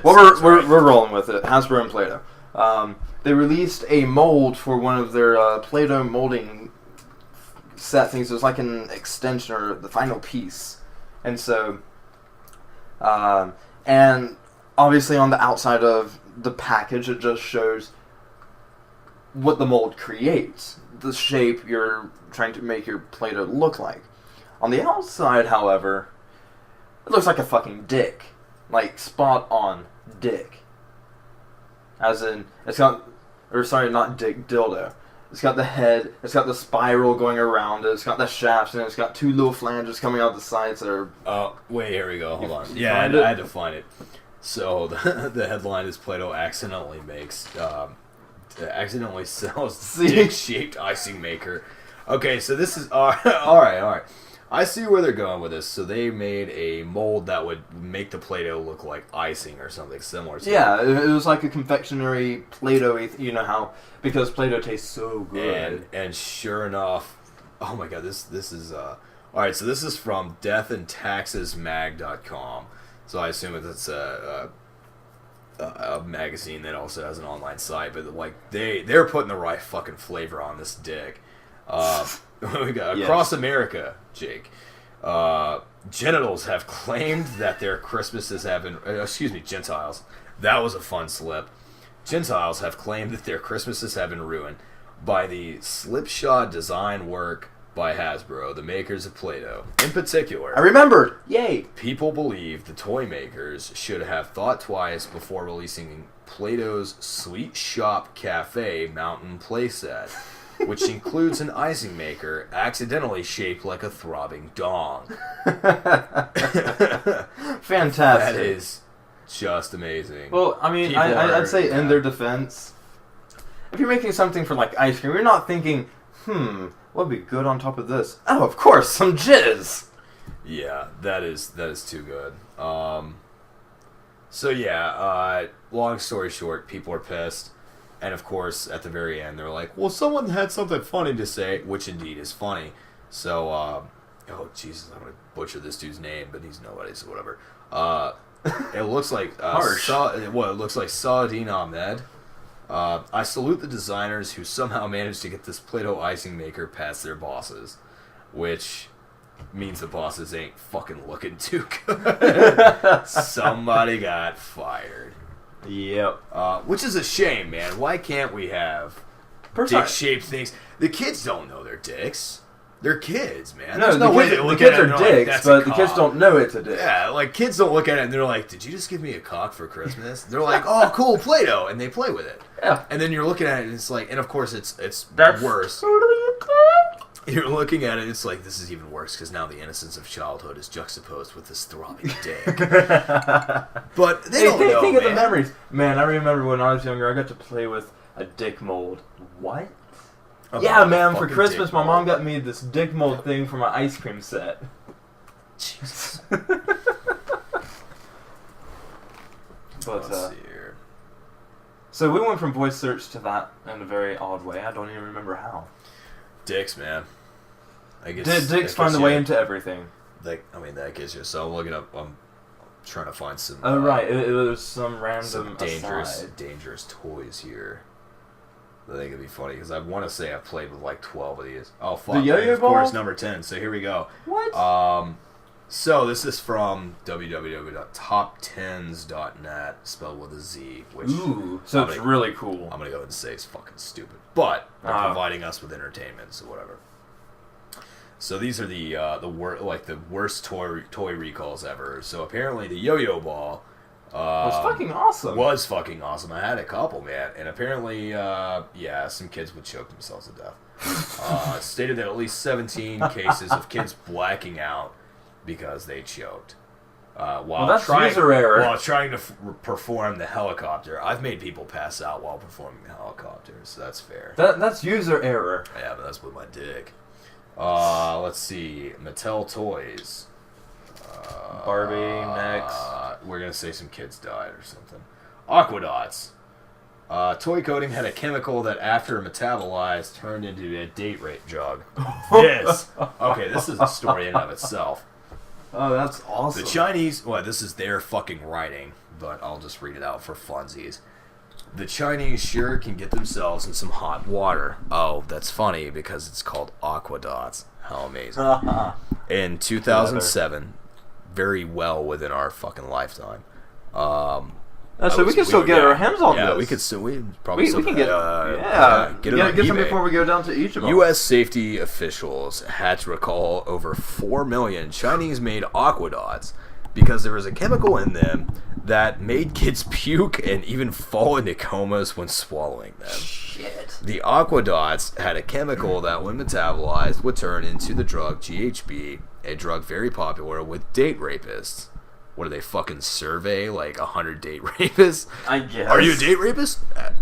Speaker 2: Well, we're rolling with it. Hasbro and Play-Doh. They released a mold for one of their Play-Doh molding set things. It was like an extension or the final piece. And so, and obviously on the outside of the package, it just shows what the mold creates, the shape you're trying to make your Play-Doh look like. On the outside, however, it looks like a fucking dick. Like, spot on dick. As in, it's got, or sorry, not dick, dildo. It's got the head, it's got the spiral going around it, it's got the shafts, and it's got two little flanges coming out the sides that are...
Speaker 1: Oh, wait, here we go, hold on. Yeah, I had to find it. So, the headline is Play-Doh accidentally sells dick-shaped icing maker. Okay, so this is... Alright. I see where they're going with this. So they made a mold that would make the Play-Doh look like icing or something similar to
Speaker 2: that. It was like a confectionery Play-Doh, you know how... Because Play-Doh tastes so good.
Speaker 1: And sure enough... Oh my god, this is... Alright, so this is from deathandtaxesmag.com. So I assume it's a magazine that also has an online site, but like they're putting the right fucking flavor on this dick. We got across America, Jake. Genitals have claimed that their Christmases have been... Gentiles. That was a fun slip. Gentiles have claimed that their Christmases have been ruined by the slipshod design work by Hasbro, the makers of Play-Doh. In particular...
Speaker 2: I remembered! Yay!
Speaker 1: People believe the toy makers should have thought twice before releasing Play-Doh's Sweet Shop Cafe Mountain playset, which includes an icing maker accidentally shaped like a throbbing dong.
Speaker 2: Fantastic.
Speaker 1: That is just amazing.
Speaker 2: Well, I mean, I'd say in their defense, if you're making something for like ice cream, you're not thinking, what would be good on top of this? Oh, of course, some jizz!
Speaker 1: Yeah, that is too good. So yeah, long story short, people are pissed. And of course, at the very end, they're like, well, someone had something funny to say, which indeed is funny. So, oh, Jesus, I'm going to butcher this dude's name, but he's nobody, so whatever. It looks like...
Speaker 2: Harsh.
Speaker 1: It looks like Saladin Ahmed. I salute the designers who somehow managed to get this Play-Doh icing maker past their bosses. Which means the bosses ain't fucking looking too good. Somebody got fired.
Speaker 2: Yep.
Speaker 1: Which is a shame, man. Why can't we have dick-shaped things? The kids don't know they're dicks. They're kids, man.
Speaker 2: No,
Speaker 1: the
Speaker 2: kids are dicks, but the kids don't know it's a dick.
Speaker 1: Yeah, like, kids don't look at it and they're like, did you just give me a cock for Christmas? They're like, oh, cool, Play-Doh, and they play with it.
Speaker 2: Yeah.
Speaker 1: And then you're looking at it and it's like, and of course it's
Speaker 2: That's
Speaker 1: worse.
Speaker 2: Totally
Speaker 1: You're looking at it, it's like, this is even worse, because now the innocence of childhood is juxtaposed with this throbbing dick. But they don't know,
Speaker 2: think
Speaker 1: man.
Speaker 2: of the memories. Man, I remember when I was younger, I got to play with a dick mold. What? Yeah, man, for Christmas, my mom got me this dick mold thing for my ice cream set.
Speaker 1: Jesus.
Speaker 2: But,
Speaker 1: Let's see here.
Speaker 2: so we went from voice search to that in a very odd way. I don't even remember how.
Speaker 1: Dicks, man. I guess
Speaker 2: Dicks find the way into everything.
Speaker 1: That gets you. So I'm looking up. I'm trying to find some.
Speaker 2: Oh right, it was some random
Speaker 1: dangerous toys here. I think it'd be funny because I want to say I've played with like 12 of these. Oh fuck!
Speaker 2: The yo-yo
Speaker 1: of course,
Speaker 2: ball?
Speaker 1: number 10. So here we go.
Speaker 2: What?
Speaker 1: So this is from www.top10s.net, spelled with a Z. Which
Speaker 2: so it's really cool.
Speaker 1: I'm gonna go ahead and say it's fucking stupid, but they're providing us with entertainment, so whatever. So these are the worst toy recalls ever. So apparently the yo-yo ball
Speaker 2: was fucking awesome.
Speaker 1: Was fucking awesome. I had a couple, man, and apparently, some kids would choke themselves to death. Stated that at least 17 cases of kids blacking out because they choked. While trying to perform the helicopter. I've made people pass out while performing the helicopter, so that's fair.
Speaker 2: That's user error.
Speaker 1: Yeah, but that's with my dick. Let's see. Mattel toys.
Speaker 2: Barbie next.
Speaker 1: We're gonna say some kids died or something. Aquadots. Toy coating had a chemical that, after metabolized, turned into a date rape drug. This is a story in and of itself.
Speaker 2: Oh, that's awesome.
Speaker 1: The Chinese, this is their fucking writing, but I'll just read it out for funsies. The Chinese sure can get themselves in some hot water. Oh, that's funny because it's called Aquadots. How amazing. In 2007, very well within our fucking lifetime.
Speaker 2: So we can still get our hands on this.
Speaker 1: Yeah, we could still. We probably
Speaker 2: we can get. Get some before we go down to each of them.
Speaker 1: U.S. safety officials had to recall over 4 million Chinese-made Aquadots because there was a chemical in them that made kids puke and even fall into comas when swallowing them.
Speaker 2: Shit.
Speaker 1: The Aquadots had a chemical that, when metabolized, would turn into the drug GHB, a drug very popular with date rapists. What do they fucking survey? Like 100 date rapists?
Speaker 2: I guess.
Speaker 1: Are you a date rapist?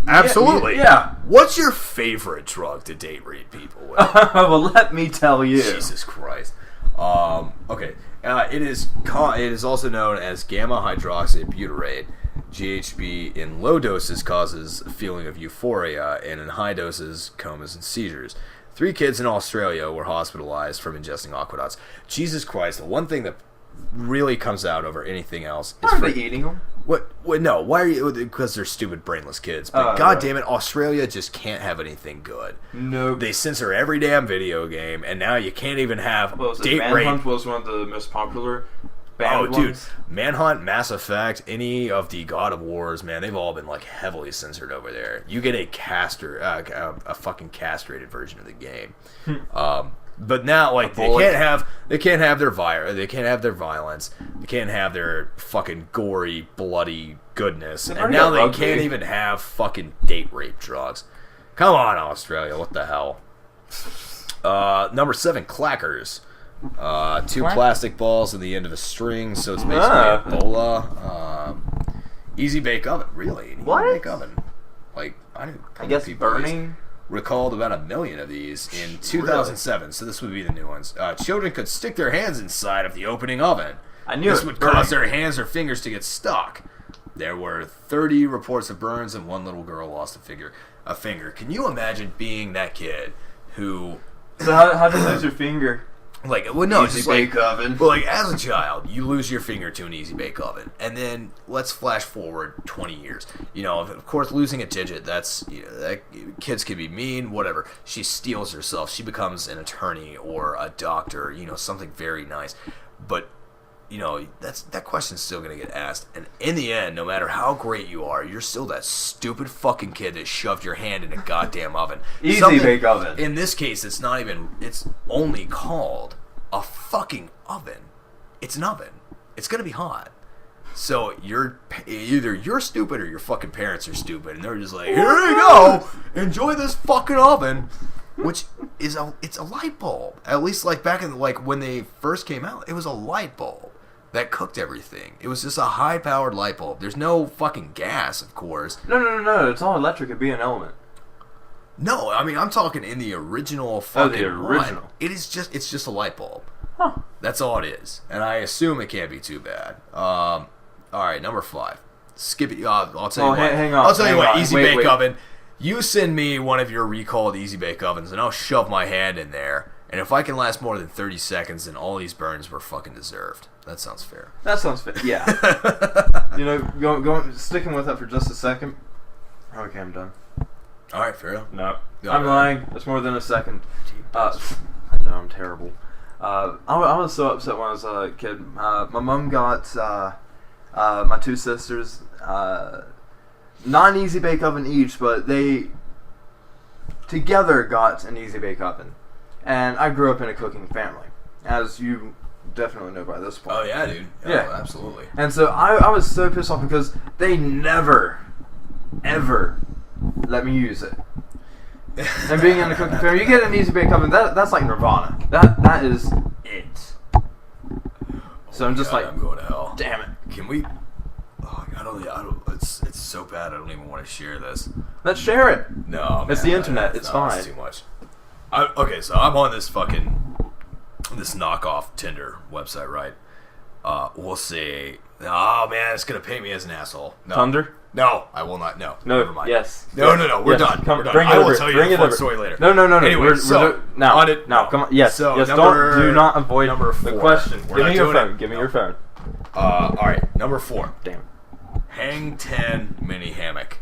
Speaker 1: Absolutely.
Speaker 2: Yeah.
Speaker 1: What's your favorite drug to date rape people with?
Speaker 2: Well, let me tell you.
Speaker 1: Jesus Christ. Okay. It is also known as gamma hydroxybutyrate. GHB in low doses causes a feeling of euphoria, and in high doses, comas and seizures. 3 kids in Australia were hospitalized from ingesting Aquadots. Jesus Christ, the one thing that really comes out over anything else is...
Speaker 2: Are they eating them?
Speaker 1: What? No. Why are you... Because they're stupid, brainless kids. But God damn it, Australia just can't have anything good.
Speaker 2: No.
Speaker 1: They censor every damn video game, and now you can't even have date rape.
Speaker 2: Manhunt was one of the most popular banned
Speaker 1: dude.
Speaker 2: ones.
Speaker 1: Manhunt, Mass Effect, any of the God of Wars, man, they've all been like heavily censored over there. You get a fucking castrated version of the game. But now, like, they can't have their violence, they can't have their fucking gory, bloody goodness, and now they can't even have fucking date rape drugs. Come on, Australia, what the hell? Number 7, clackers. 2 plastic balls at the end of a string, so it's basically Ebola. Easy bake oven, really?
Speaker 2: What?
Speaker 1: Easy bake oven. Like, I
Speaker 2: guess burning.
Speaker 1: Recalled about 1 million of these in 2007, so this would be the new ones. Children could stick their hands inside of the opening oven. This would cause their hands or fingers to get stuck. There were 30 reports of burns, and 1 little girl lost a finger. a finger. Can you imagine being that kid who...
Speaker 2: So how did you lose your finger?
Speaker 1: Like, well, no,
Speaker 2: Easy
Speaker 1: just
Speaker 2: bake
Speaker 1: like,
Speaker 2: oven.
Speaker 1: Well, like, as a child, you lose your finger to an easy bake oven. And then, let's flash forward 20 years. You know, of course, losing a digit, that's, you know, that, kids can be mean, whatever. She steals herself. She becomes an attorney or a doctor, you know, something very nice. But, you know, that question's still going to get asked. And in the end, no matter how great you are, you're still that stupid fucking kid that shoved your hand in a goddamn oven.
Speaker 2: Easy bake oven.
Speaker 1: In this case, it's not even, it's only called a fucking oven. It's an oven. It's going to be hot. So either you're stupid or your fucking parents are stupid. And they're just like, here you go. Enjoy this fucking oven. Which is it's a light bulb. At least like back in like when they first came out, it was a light bulb that cooked everything. It was just a high-powered light bulb. There's no fucking gas, of course.
Speaker 2: No. It's all electric. It'd be an element.
Speaker 1: No, I mean I'm talking in the original fucking
Speaker 2: the original.
Speaker 1: one. It's just a light bulb.
Speaker 2: Huh.
Speaker 1: That's all it is, and I assume it can't be too bad. All right, number 5. Skip it. I'll tell you what.
Speaker 2: Hang on.
Speaker 1: I'll tell you what. Easy
Speaker 2: Wait,
Speaker 1: bake
Speaker 2: wait.
Speaker 1: oven. You send me one of your recalled easy bake ovens, and I'll shove my hand in there. And if I can last more than 30 seconds, then all these burns were fucking deserved. That sounds fair.
Speaker 2: That sounds fair. Yeah. You know, sticking with that for just a second. Okay, I'm done.
Speaker 1: All right, fair enough.
Speaker 2: No.
Speaker 1: No,
Speaker 2: I'm
Speaker 1: no.
Speaker 2: lying. It's more than a second. I know I'm terrible. I was so upset when I was a kid. My mom got my two sisters not an easy bake oven each, but they together got an easy bake oven. And I grew up in a cooking family, as you definitely know by this point.
Speaker 1: Oh yeah, dude.
Speaker 2: Yeah,
Speaker 1: Oh, absolutely.
Speaker 2: And so I was so pissed off because they never, ever let me use it. And being in the cooking family, you get an easy bake oven. That's like nirvana. That is it. So I'm just
Speaker 1: God,
Speaker 2: like,
Speaker 1: I'm going to hell.
Speaker 2: damn it.
Speaker 1: Can we? Oh, I don't. It's so bad. I don't even want to share this.
Speaker 2: Let's share it.
Speaker 1: No,
Speaker 2: It's
Speaker 1: man,
Speaker 2: the internet. It's fine.
Speaker 1: It's too much. Okay, so I'm on this knockoff Tinder website, right? We'll see. Oh man, it's gonna paint me as an asshole. No.
Speaker 2: Thunder?
Speaker 1: No, I will not. No,
Speaker 2: No.
Speaker 1: never mind.
Speaker 2: Yes.
Speaker 1: No. We're
Speaker 2: Yes.
Speaker 1: done.
Speaker 2: Come,
Speaker 1: We're done.
Speaker 2: bring it
Speaker 1: I will
Speaker 2: over.
Speaker 1: tell you
Speaker 2: Bring
Speaker 1: the
Speaker 2: it
Speaker 1: fun
Speaker 2: over.
Speaker 1: story later.
Speaker 2: No.
Speaker 1: Anyway,
Speaker 2: We're now.
Speaker 1: on it.
Speaker 2: Now, come on. Yes.
Speaker 1: So,
Speaker 2: yes.
Speaker 1: do
Speaker 2: not avoid
Speaker 1: number
Speaker 2: the
Speaker 1: 4.
Speaker 2: question.
Speaker 1: We're
Speaker 2: Give
Speaker 1: not
Speaker 2: me your
Speaker 1: doing
Speaker 2: phone.
Speaker 1: it.
Speaker 2: Give me
Speaker 1: No.
Speaker 2: your phone.
Speaker 1: All right, number 4.
Speaker 2: Damn.
Speaker 1: Hang 10 mini hammock.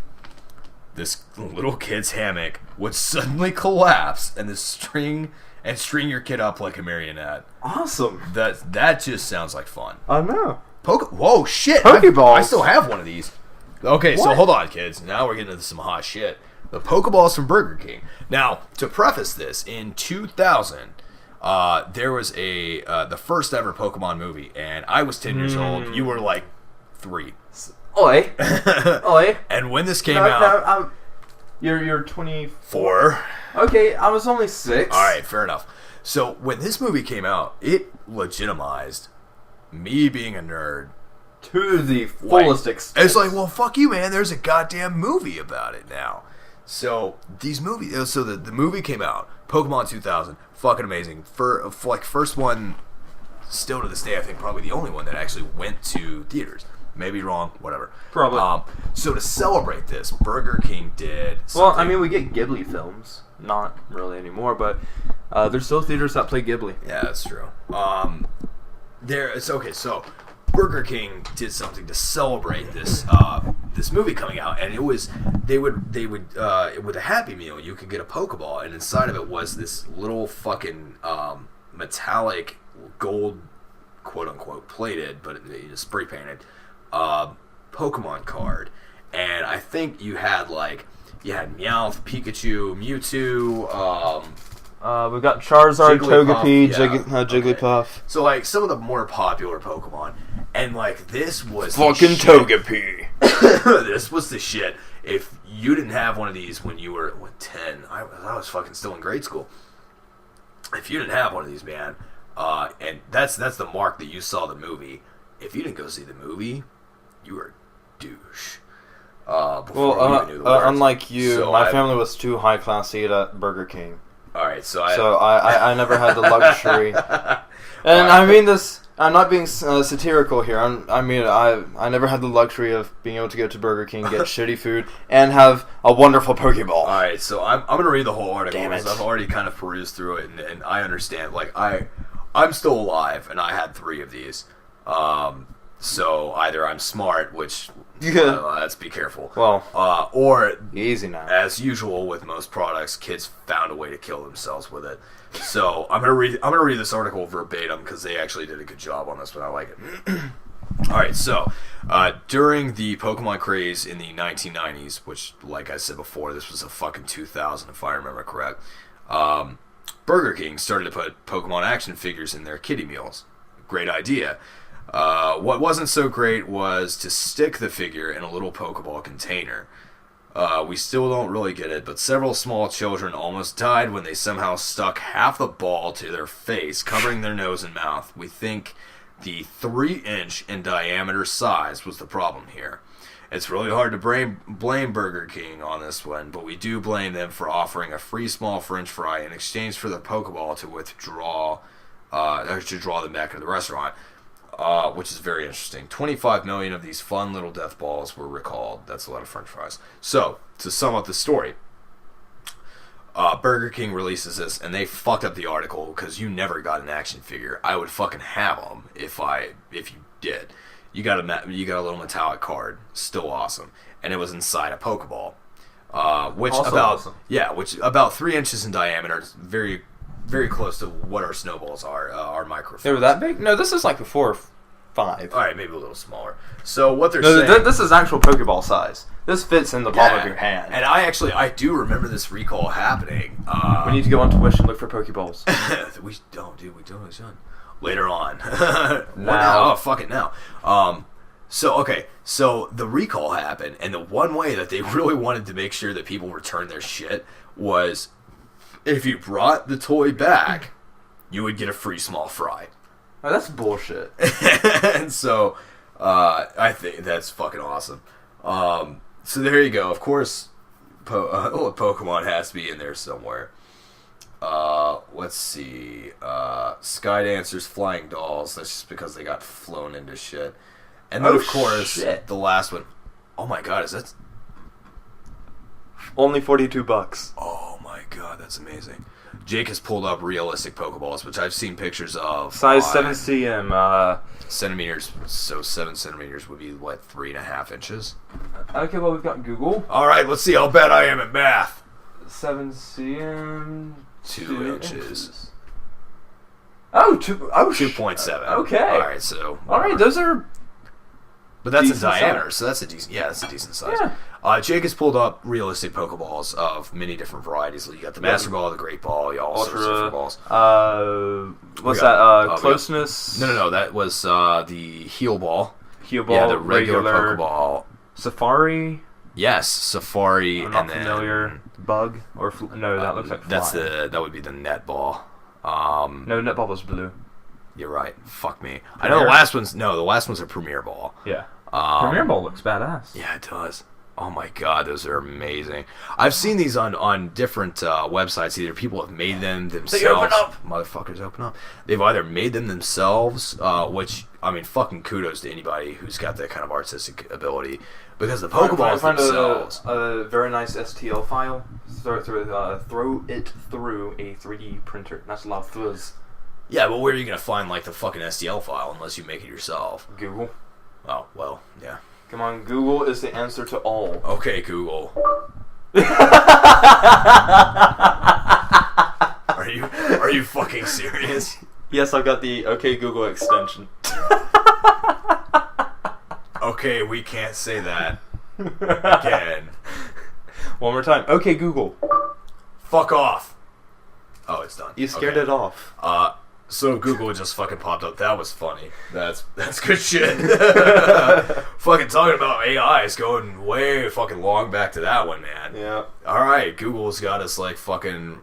Speaker 1: This little kid's hammock would suddenly collapse and string your kid up like a marionette.
Speaker 2: Awesome.
Speaker 1: That just sounds like fun.
Speaker 2: I know.
Speaker 1: Whoa, shit!
Speaker 2: Pokeballs.
Speaker 1: I still have one of these. Okay, so
Speaker 2: What?
Speaker 1: hold on, kids. Now we're getting into some hot shit. The Pokeballs from Burger King. Now, to preface this, in 2000, there was the first ever Pokemon movie, and I was 10 years old. You were like 3.
Speaker 2: Oi. Oi.
Speaker 1: And when this came
Speaker 2: No,
Speaker 1: out,
Speaker 2: you're 24.
Speaker 1: 4.
Speaker 2: Okay, I was only 6.
Speaker 1: All right, fair enough. So when this movie came out, it legitimized me being a nerd
Speaker 2: To the fullest extent.
Speaker 1: It's like, well, fuck you, man. There's a goddamn movie about it now. So these movies, so the movie came out, Pokemon 2000, fucking amazing. For like first one, still to this day, I think probably the only one that actually went to theaters. Maybe wrong, whatever.
Speaker 2: Probably.
Speaker 1: So to celebrate this, Burger King did something.
Speaker 2: Well, I mean, we get Ghibli films. Not really anymore, but there's still theaters that play Ghibli.
Speaker 1: Yeah, that's true. It's okay. So Burger King did something to celebrate this this movie coming out, and it was they would with a Happy Meal you could get a Pokeball, and inside of it was this little fucking metallic gold, quote unquote, plated, but spray painted Pokemon card, and I think you had Meowth, Pikachu, Mewtwo.
Speaker 2: We've got Charizard,
Speaker 1: Jigglypuff,
Speaker 2: Togepi, Jigglypuff.
Speaker 1: Okay. So like some of the more popular Pokemon, and like this was
Speaker 2: Fucking Togepi.
Speaker 1: This was the shit. If you didn't have one of these when you were 10, I was fucking still in grade school. If you didn't have one of these, man, and that's the mark that you saw the movie. If you didn't go see the movie, you were a douche. Before we even knew the words.
Speaker 2: Unlike you,
Speaker 1: So
Speaker 2: my family was too high class to eat at Burger King.
Speaker 1: All right, so
Speaker 2: I never had the luxury. And I mean this I'm not being satirical here. I never had the luxury of being able to go to Burger King, get shitty food, and have a wonderful Pokeball.
Speaker 1: All right, so I'm going to read the whole article
Speaker 2: Damn it.
Speaker 1: because I've already kind of perused through it, and I understand. Like, I'm still alive, and I had 3 of these. So either I'm smart, which let's be careful.
Speaker 2: Well,
Speaker 1: or
Speaker 2: easy now.
Speaker 1: As usual with most products, kids found a way to kill themselves with it. So I'm gonna read this article verbatim because they actually did a good job on this one. I like it. All right, so during the Pokemon craze in the 1990s, which, like I said before, this was a fucking 2000 if I remember correct. Burger King started to put Pokemon action figures in their kiddie meals. Great idea. What wasn't so great was to stick the figure in a little Pokeball container. We still don't really get it, but several small children almost died when they somehow stuck half the ball to their face, covering their nose and mouth. We think the 3-inch in diameter size was the problem here. It's really hard to blame Burger King on this one, but we do blame them for offering a free small French fry in exchange for the Pokeball to draw them back into the restaurant. Which is very interesting. 25 million of these fun little death balls were recalled. That's a lot of French fries. So, to sum up the story, Burger King releases this, and they fucked up the article because you never got an action figure. I would fucking have them if you did. You got a little metallic card, still awesome, and it was inside a Pokeball, which
Speaker 2: also
Speaker 1: about
Speaker 2: awesome.
Speaker 1: which about 3 inches in diameter, very very close to what our snowballs are, our microphones.
Speaker 2: They were that big? No, this is like 4 or 5.
Speaker 1: All right, maybe a little smaller. So what they're saying...
Speaker 2: this is actual Pokeball size. This fits in the palm of your hand.
Speaker 1: And I do remember this recall happening.
Speaker 2: We need to go on to Wish and look for Pokeballs.
Speaker 1: We don't, son. Later on.
Speaker 2: Now.
Speaker 1: Oh, fuck it, now. So the recall happened, and the one way that they really wanted to make sure that people returned their shit was... if you brought the toy back, you would get a free small fry.
Speaker 2: Oh, that's bullshit.
Speaker 1: And so, I think that's fucking awesome. So there you go. Of course, Pokemon has to be in there somewhere. Let's see. Skydancers, Flying Dolls. That's just because they got flown into shit. And then, of course, the last one. Oh my god, is that...
Speaker 2: Only $42.
Speaker 1: Oh my god, that's amazing. Jake has pulled up realistic Pokeballs, which I've seen pictures of.
Speaker 2: Size 7 cm.
Speaker 1: Centimeters, so 7 centimeters would be, what, 3.5 inches?
Speaker 2: Okay, well, we've got Google.
Speaker 1: Alright, let's see how bad I am at math.
Speaker 2: 7 cm.
Speaker 1: 2 inches.
Speaker 2: Oh,
Speaker 1: 2.7.
Speaker 2: Okay.
Speaker 1: Alright, so...
Speaker 2: Alright, those are...
Speaker 1: But that's in
Speaker 2: decent
Speaker 1: diameter,
Speaker 2: size.
Speaker 1: so that's a decent... Yeah, that's a decent size.
Speaker 2: Yeah.
Speaker 1: Jake has pulled up realistic Pokeballs of many different varieties. You got the Master Ball, the Great Ball, you all sorts of different balls.
Speaker 2: What's that? Closeness?
Speaker 1: No. That was the Heal Ball.
Speaker 2: Heal Ball,
Speaker 1: Yeah, the regular Pokeball.
Speaker 2: Safari?
Speaker 1: Yes, Safari.
Speaker 2: I'm not familiar. Bug? Or no, that looks like fly.
Speaker 1: That would be the Net Ball.
Speaker 2: No, Net Ball was blue.
Speaker 1: You're right. Fuck me.
Speaker 2: Premier?
Speaker 1: I know the last one's a Premier Ball.
Speaker 2: Yeah. Premier Ball looks badass.
Speaker 1: Yeah, it does. Oh my god, those are amazing. I've seen these on different websites. Either people have made them themselves.
Speaker 2: They open up!
Speaker 1: Motherfuckers open up. They've either made them themselves, which, I mean, fucking kudos to anybody who's got that kind of artistic ability. Because the Pokeballs themselves...
Speaker 2: a very nice STL file. Throw it through a 3D printer. That's a lot of fuzz.
Speaker 1: Yeah, but where are you going to find, like, the fucking STL file unless you make it yourself?
Speaker 2: Google.
Speaker 1: Oh, well, yeah.
Speaker 2: Come on, Google is the answer to all.
Speaker 1: Okay, Google. Are you fucking serious?
Speaker 2: Yes, I've got the OK Google extension.
Speaker 1: Okay, we can't say that again.
Speaker 2: One more time. OK Google.
Speaker 1: Fuck off. Oh, it's done.
Speaker 2: You scared it off.
Speaker 1: So Google just fucking popped up. That was funny. That's good shit. Fucking talking about AI is going way fucking long back to that one, man.
Speaker 2: Yeah.
Speaker 1: Alright, Google's got us like fucking...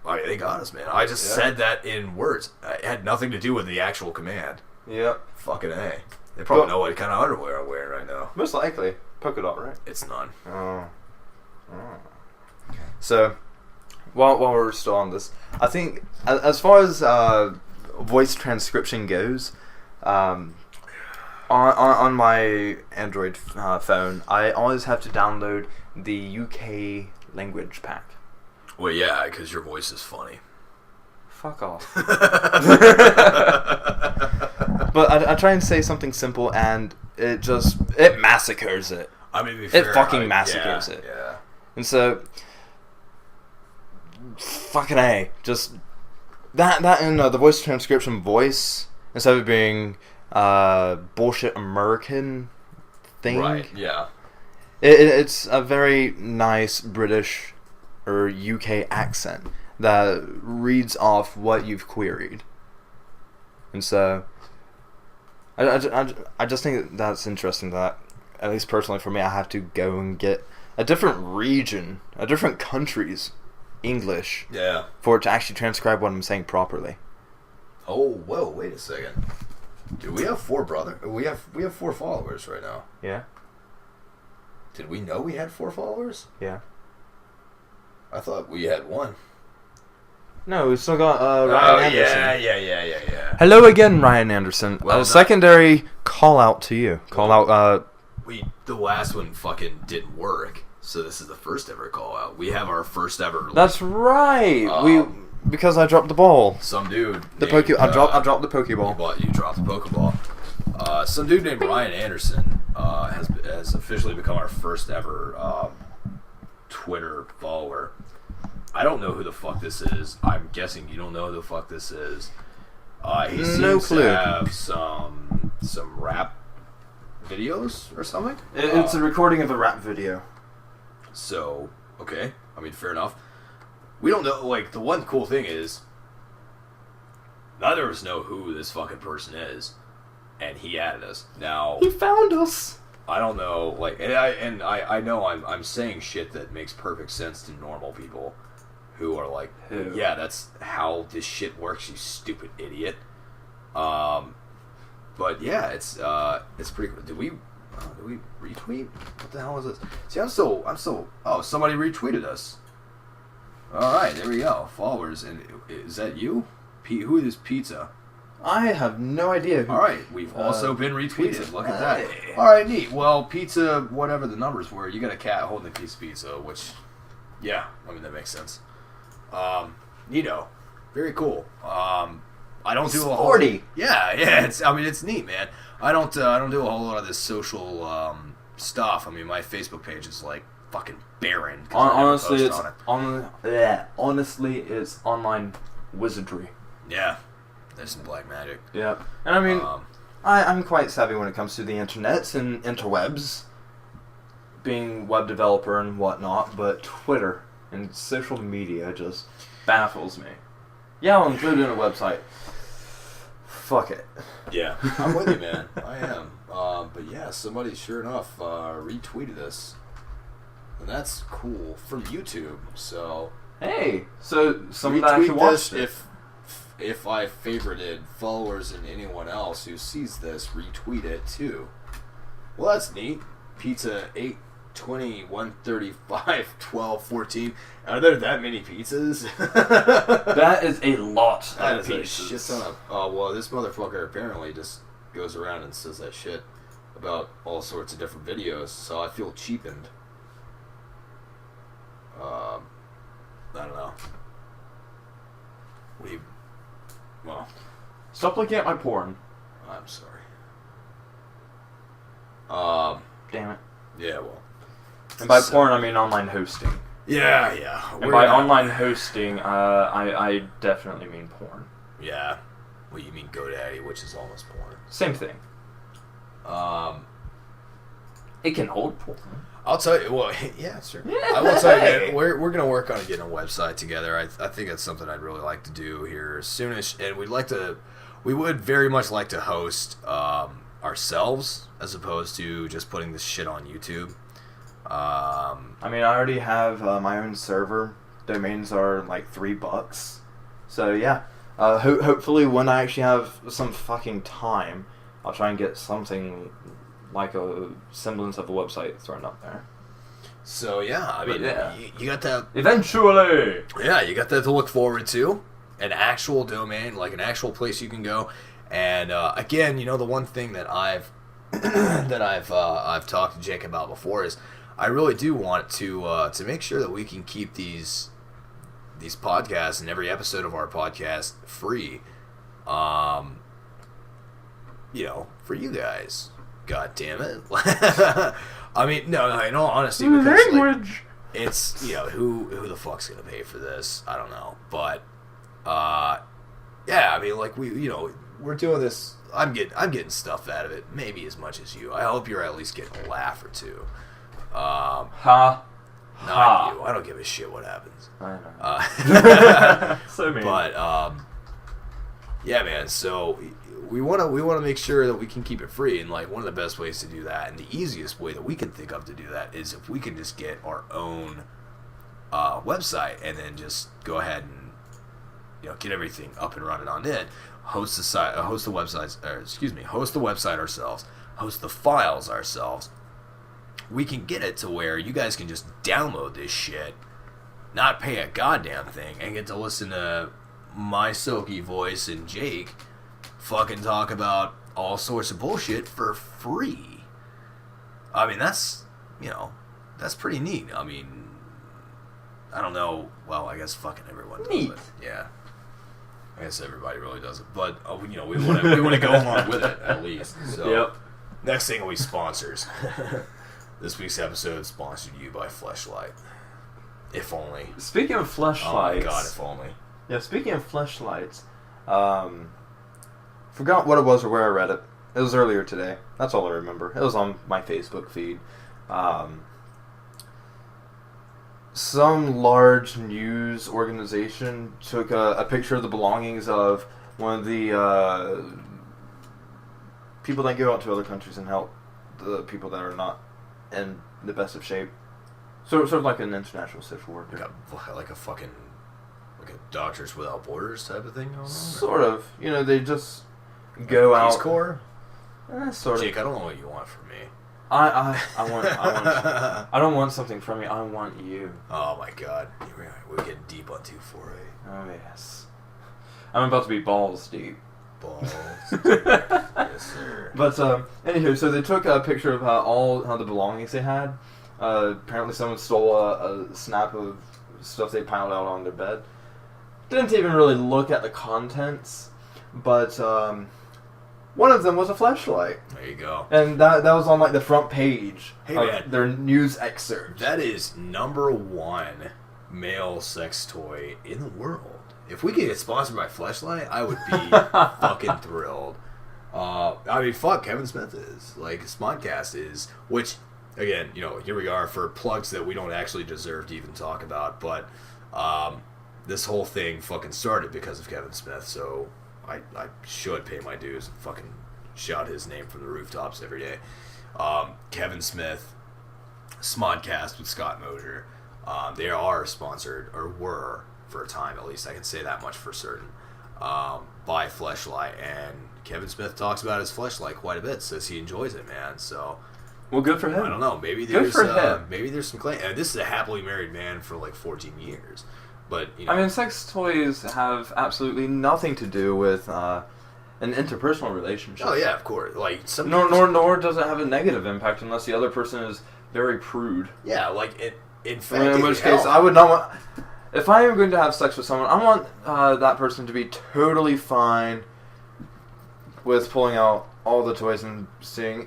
Speaker 1: I mean, they got us, man. I just said that in words. It had nothing to do with the actual command.
Speaker 2: Yep.
Speaker 1: Fucking A. They probably know what kind of underwear I'm wearing right now.
Speaker 2: Most likely. Polka dot, right?
Speaker 1: It's none.
Speaker 2: Oh. So... While we're still on this, I think as far as voice transcription goes, on my Android phone, I always have to download the UK language pack.
Speaker 1: Well, yeah, because your voice is funny.
Speaker 2: Fuck off. But I try and say something simple, and it massacres it.
Speaker 1: I mean, to be fair,
Speaker 2: It fucking massacres it.
Speaker 1: Yeah.
Speaker 2: And so, fucking A, just that and the voice transcription voice, instead of being bullshit American thing.
Speaker 1: Right, yeah.
Speaker 2: It's a very nice British or UK accent that reads off what you've queried. And so, I just think that's interesting that, at least personally for me, I have to go and get a different region, a different country's English, for it to actually transcribe what I'm saying properly.
Speaker 1: Oh, whoa! Wait a second. Dude, we have 4 We have 4 followers right now.
Speaker 2: Yeah.
Speaker 1: Did we know we had 4 followers?
Speaker 2: Yeah.
Speaker 1: I thought we had 1.
Speaker 2: No, we still got Ryan Anderson.
Speaker 1: Yeah.
Speaker 2: Hello again, Ryan Anderson.
Speaker 1: Well,
Speaker 2: secondary call out to you.
Speaker 1: The last one fucking didn't work, so this is the first ever call out. We have our first ever.
Speaker 2: That's right. Because I dropped the ball.
Speaker 1: Some dude.
Speaker 2: I dropped the Pokeball.
Speaker 1: You dropped the Pokeball. Some dude named Ryan Anderson has officially become our first ever Twitter follower. I don't know who the fuck this is. I'm guessing you don't know who the fuck this is. He seems to have some rap videos or something.
Speaker 2: It's a recording of a rap video.
Speaker 1: So, okay. I mean, fair enough. We don't know, like, the one cool thing is, neither of us know who this fucking person is, and he added us. Now,
Speaker 2: he found us.
Speaker 1: I don't know, like, and I know I'm saying shit that makes perfect sense to normal people who are like, yeah, that's how this shit works, you stupid idiot. But yeah, it's pretty cool. Did we retweet? What the hell is this? See, I'm still. Oh, somebody retweeted us. All right, there we go. Followers, and is that you? Who is Pizza?
Speaker 2: I have no idea.
Speaker 1: All right, we've also been retweeted.
Speaker 2: Pizza.
Speaker 1: Look at that. All right, neat. Well, Pizza, whatever the numbers were, you got a cat holding a piece of pizza, which, yeah, I mean that makes sense. Neato, very cool. I don't do a whole. Yeah. It's neat, man. I don't do a whole lot of this social stuff. I mean, my Facebook page is like fucking barren.
Speaker 2: Honestly, it's online wizardry.
Speaker 1: Yeah, there's some black magic.
Speaker 2: Yeah, and I mean, I'm quite savvy when it comes to the internets and interwebs, being web developer and whatnot. But Twitter and social media just baffles me. Yeah, I'll include it in a website. Fuck it.
Speaker 1: Yeah, I'm with you, man. I am. But yeah, somebody sure enough retweeted us, and that's cool from YouTube. So
Speaker 2: hey, so someone actually watched it.
Speaker 1: If I favorited followers and anyone else who sees this, retweet it too. Well, that's neat. Pizza 8, 20, 135, 12, 14. Are there that many pizzas?
Speaker 2: That is a lot
Speaker 1: that
Speaker 2: of
Speaker 1: is
Speaker 2: pizzas.
Speaker 1: A shit ton of. Oh, well, this motherfucker apparently just goes around and says that shit about all sorts of different videos, so I feel cheapened. I don't know. Well,
Speaker 2: stop looking at my porn.
Speaker 1: I'm sorry.
Speaker 2: Damn it.
Speaker 1: Yeah, well.
Speaker 2: And by porn, I mean online hosting.
Speaker 1: Yeah.
Speaker 2: And by online hosting, I definitely mean porn.
Speaker 1: Yeah. Well, you mean GoDaddy, which is almost porn.
Speaker 2: Same thing. It can hold porn.
Speaker 1: I'll tell you. Well, yeah, sure.
Speaker 2: Yeah.
Speaker 1: I will tell you, man, we're gonna work on getting a website together. I think that's something I'd really like to do here soonish, and we would very much like to host ourselves as opposed to just putting this shit on YouTube.
Speaker 2: I mean, I already have my own server. Domains are like $3. So yeah, hopefully when I actually have some fucking time, I'll try and get something like a semblance of a website thrown up there.
Speaker 1: So yeah, I mean, you got that
Speaker 2: eventually.
Speaker 1: Yeah, you got that to look forward to. an actual domain, like an actual place you can go. And again, the one thing that I've I've talked to Jake about before is I really do want to make sure that we can keep these podcasts and every episode of our podcast free. For you guys. God damn it. I mean, no, in all honesty, because
Speaker 3: language.
Speaker 1: It's who the fuck's gonna pay for this? I don't know, but yeah, I mean, like we're doing this. I'm getting stuff out of it, maybe as much as you. I hope you're at least getting a laugh or two.
Speaker 3: Ha.
Speaker 1: Not you. I don't give a shit what happens.
Speaker 3: I know. So mean.
Speaker 1: But yeah, man. So we want to make sure that we can keep it free, and like one of the best ways to do that, and the easiest way that we can think of to do that, is if we can just get our own website, and then just go ahead and get everything up and running on it. Host the website ourselves. Host the files ourselves. We can get it to where you guys can just download this shit, not pay a goddamn thing, and get to listen to my silky voice and Jake fucking talk about all sorts of bullshit for free. I mean, that's pretty neat. I mean, I don't know. Well, I guess fucking everyone does it. Yeah. I guess everybody really does it, but we want to go along with it at least. So,
Speaker 3: yep.
Speaker 1: Next thing will be sponsors. This week's episode is sponsored to you by Fleshlight. If only.
Speaker 3: Speaking of Fleshlights.
Speaker 1: Oh my god, if only.
Speaker 2: Yeah, speaking of Fleshlights, forgot what it was or where I read it. It was earlier today. That's all I remember. It was on my Facebook feed. Some large news organization took a picture of the belongings of one of the people that go out to other countries and help the people that are not in the best of shape. Sort of like an international social worker.
Speaker 1: Like a Doctors Without Borders type of thing going on?
Speaker 2: Sort of. They just go out.
Speaker 1: Peace Corps?
Speaker 2: Sort of.
Speaker 1: Jake, I don't know what you want from me.
Speaker 2: I want I don't want something from you. I want you.
Speaker 1: Oh my god. We're getting deep on 248.
Speaker 2: Oh yes. I'm about to be balls deep.
Speaker 1: Balls deep. Yes, sir.
Speaker 2: But anywho, so they took a picture of how the belongings they had. Apparently someone stole a snap of stuff they piled out on their bed. Didn't even really look at the contents, but one of them was a fleshlight.
Speaker 1: There you go.
Speaker 2: And that was on like the front page
Speaker 1: of
Speaker 2: man, their news excerpt.
Speaker 1: That is #1 male sex toy in the world. If we could get sponsored by Fleshlight, I would be fucking thrilled. I mean, fuck, Kevin Smith is. Like, Smodcast is. Which, again, here we are for plugs that we don't actually deserve to even talk about. But this whole thing fucking started because of Kevin Smith, so I should pay my dues and fucking shout his name from the rooftops every day. Kevin Smith, Smodcast with Scott Mosier. They are sponsored, or were, for a time at least, I can say that much for certain, by Fleshlight. And Kevin Smith talks about his Fleshlight quite a bit, says he enjoys it, man. So,
Speaker 2: well, good for him.
Speaker 1: I don't know. Maybe there's some claim. And this is a happily married man for like 14 years. But
Speaker 2: I mean, sex toys have absolutely nothing to do with an interpersonal relationship.
Speaker 1: Oh yeah, of course. Like
Speaker 2: nor does it have a negative impact unless the other person is very prude.
Speaker 1: Yeah, like in fact,
Speaker 2: in which case I would not want. If I am going to have sex with someone, I want that person to be totally fine with pulling out all the toys and seeing.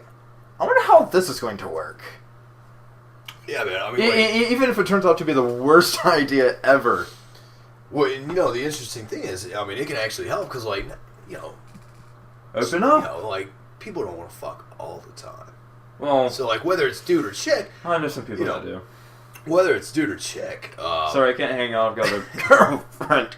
Speaker 2: I wonder how this is going to work.
Speaker 1: Yeah, man. I mean,
Speaker 2: even if it turns out to be the worst idea ever.
Speaker 1: Well, the interesting thing is, I mean, it can actually help because, like,
Speaker 2: open up.
Speaker 1: Like, people don't want to fuck all the time.
Speaker 2: Well,
Speaker 1: so like whether it's dude or chick,
Speaker 2: I know some people that do.
Speaker 1: Whether it's dude or chick.
Speaker 2: Sorry, I can't hang out. I've got a girlfriend.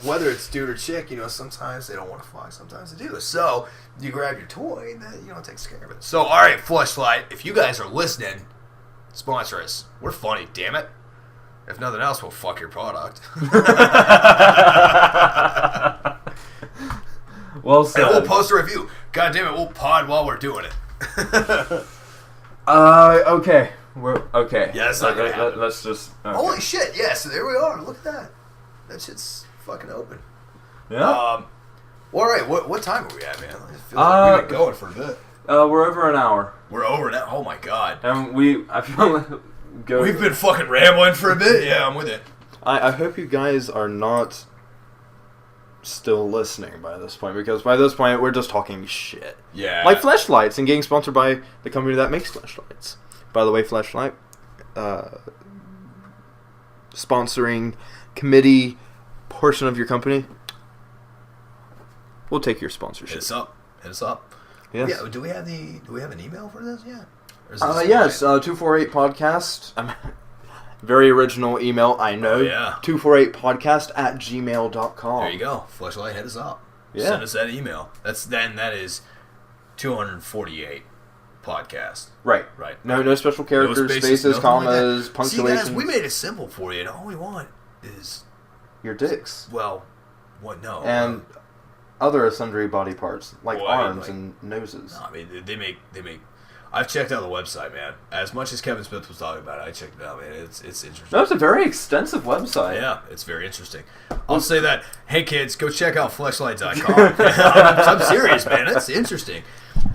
Speaker 1: Whether it's dude or chick, sometimes they don't want to fuck, sometimes they do. So you grab your toy, and that it takes care of it. So all right, Fleshlight, if you guys are listening, sponsor us. We're funny, damn it. If nothing else, we'll fuck your product.
Speaker 2: Well said.
Speaker 1: And we'll post a review. God damn it, we'll pod while we're doing it.
Speaker 2: Okay. We're okay.
Speaker 1: Yeah, that's not gonna happen.
Speaker 2: Let's just. Okay.
Speaker 1: Holy shit! Yeah, so there we are. Look at that. That shit's fucking open.
Speaker 3: Yeah.
Speaker 1: Well, all right. What time are we at, man? I feel like we've been going for a bit.
Speaker 3: We're over an hour.
Speaker 1: We're over now. Oh my god.
Speaker 3: And I feel like
Speaker 1: We've been fucking rambling for a bit. Yeah, I'm with it.
Speaker 2: I hope you guys are not still listening by this point, because by this point we're just talking shit.
Speaker 1: Yeah.
Speaker 2: Like Fleshlights and getting sponsored by the company that makes Fleshlights. By the way, Fleshlight sponsoring committee portion of your company. We'll take your sponsorship.
Speaker 1: Hit us up.
Speaker 2: Yes.
Speaker 1: Yeah. Do we have an email for this? Yeah.
Speaker 2: Yes. 248 podcast. Very original email, I know.
Speaker 1: Oh, yeah.
Speaker 2: 248podcast@gmail.com.
Speaker 1: There you go. Fleshlight, hit us up.
Speaker 2: Yeah.
Speaker 1: Send us that email. That is 248 podcast.
Speaker 2: Right. No special characters, spaces, commas,
Speaker 1: like
Speaker 2: punctuations.
Speaker 1: See, guys, we made it simple for you, and all we want is
Speaker 2: your dicks.
Speaker 1: Well, what? No.
Speaker 2: And other sundry body parts, like
Speaker 1: Well,
Speaker 2: arms and noses.
Speaker 1: No, I mean, they make. I've checked out the website, man. As much as Kevin Smith was talking about it, I checked it out, man. It's interesting.
Speaker 2: No, it's a very extensive website.
Speaker 1: Yeah, it's very interesting. I'll say that. Hey, kids, go check out fleshlight.com. I'm serious, man. That's interesting.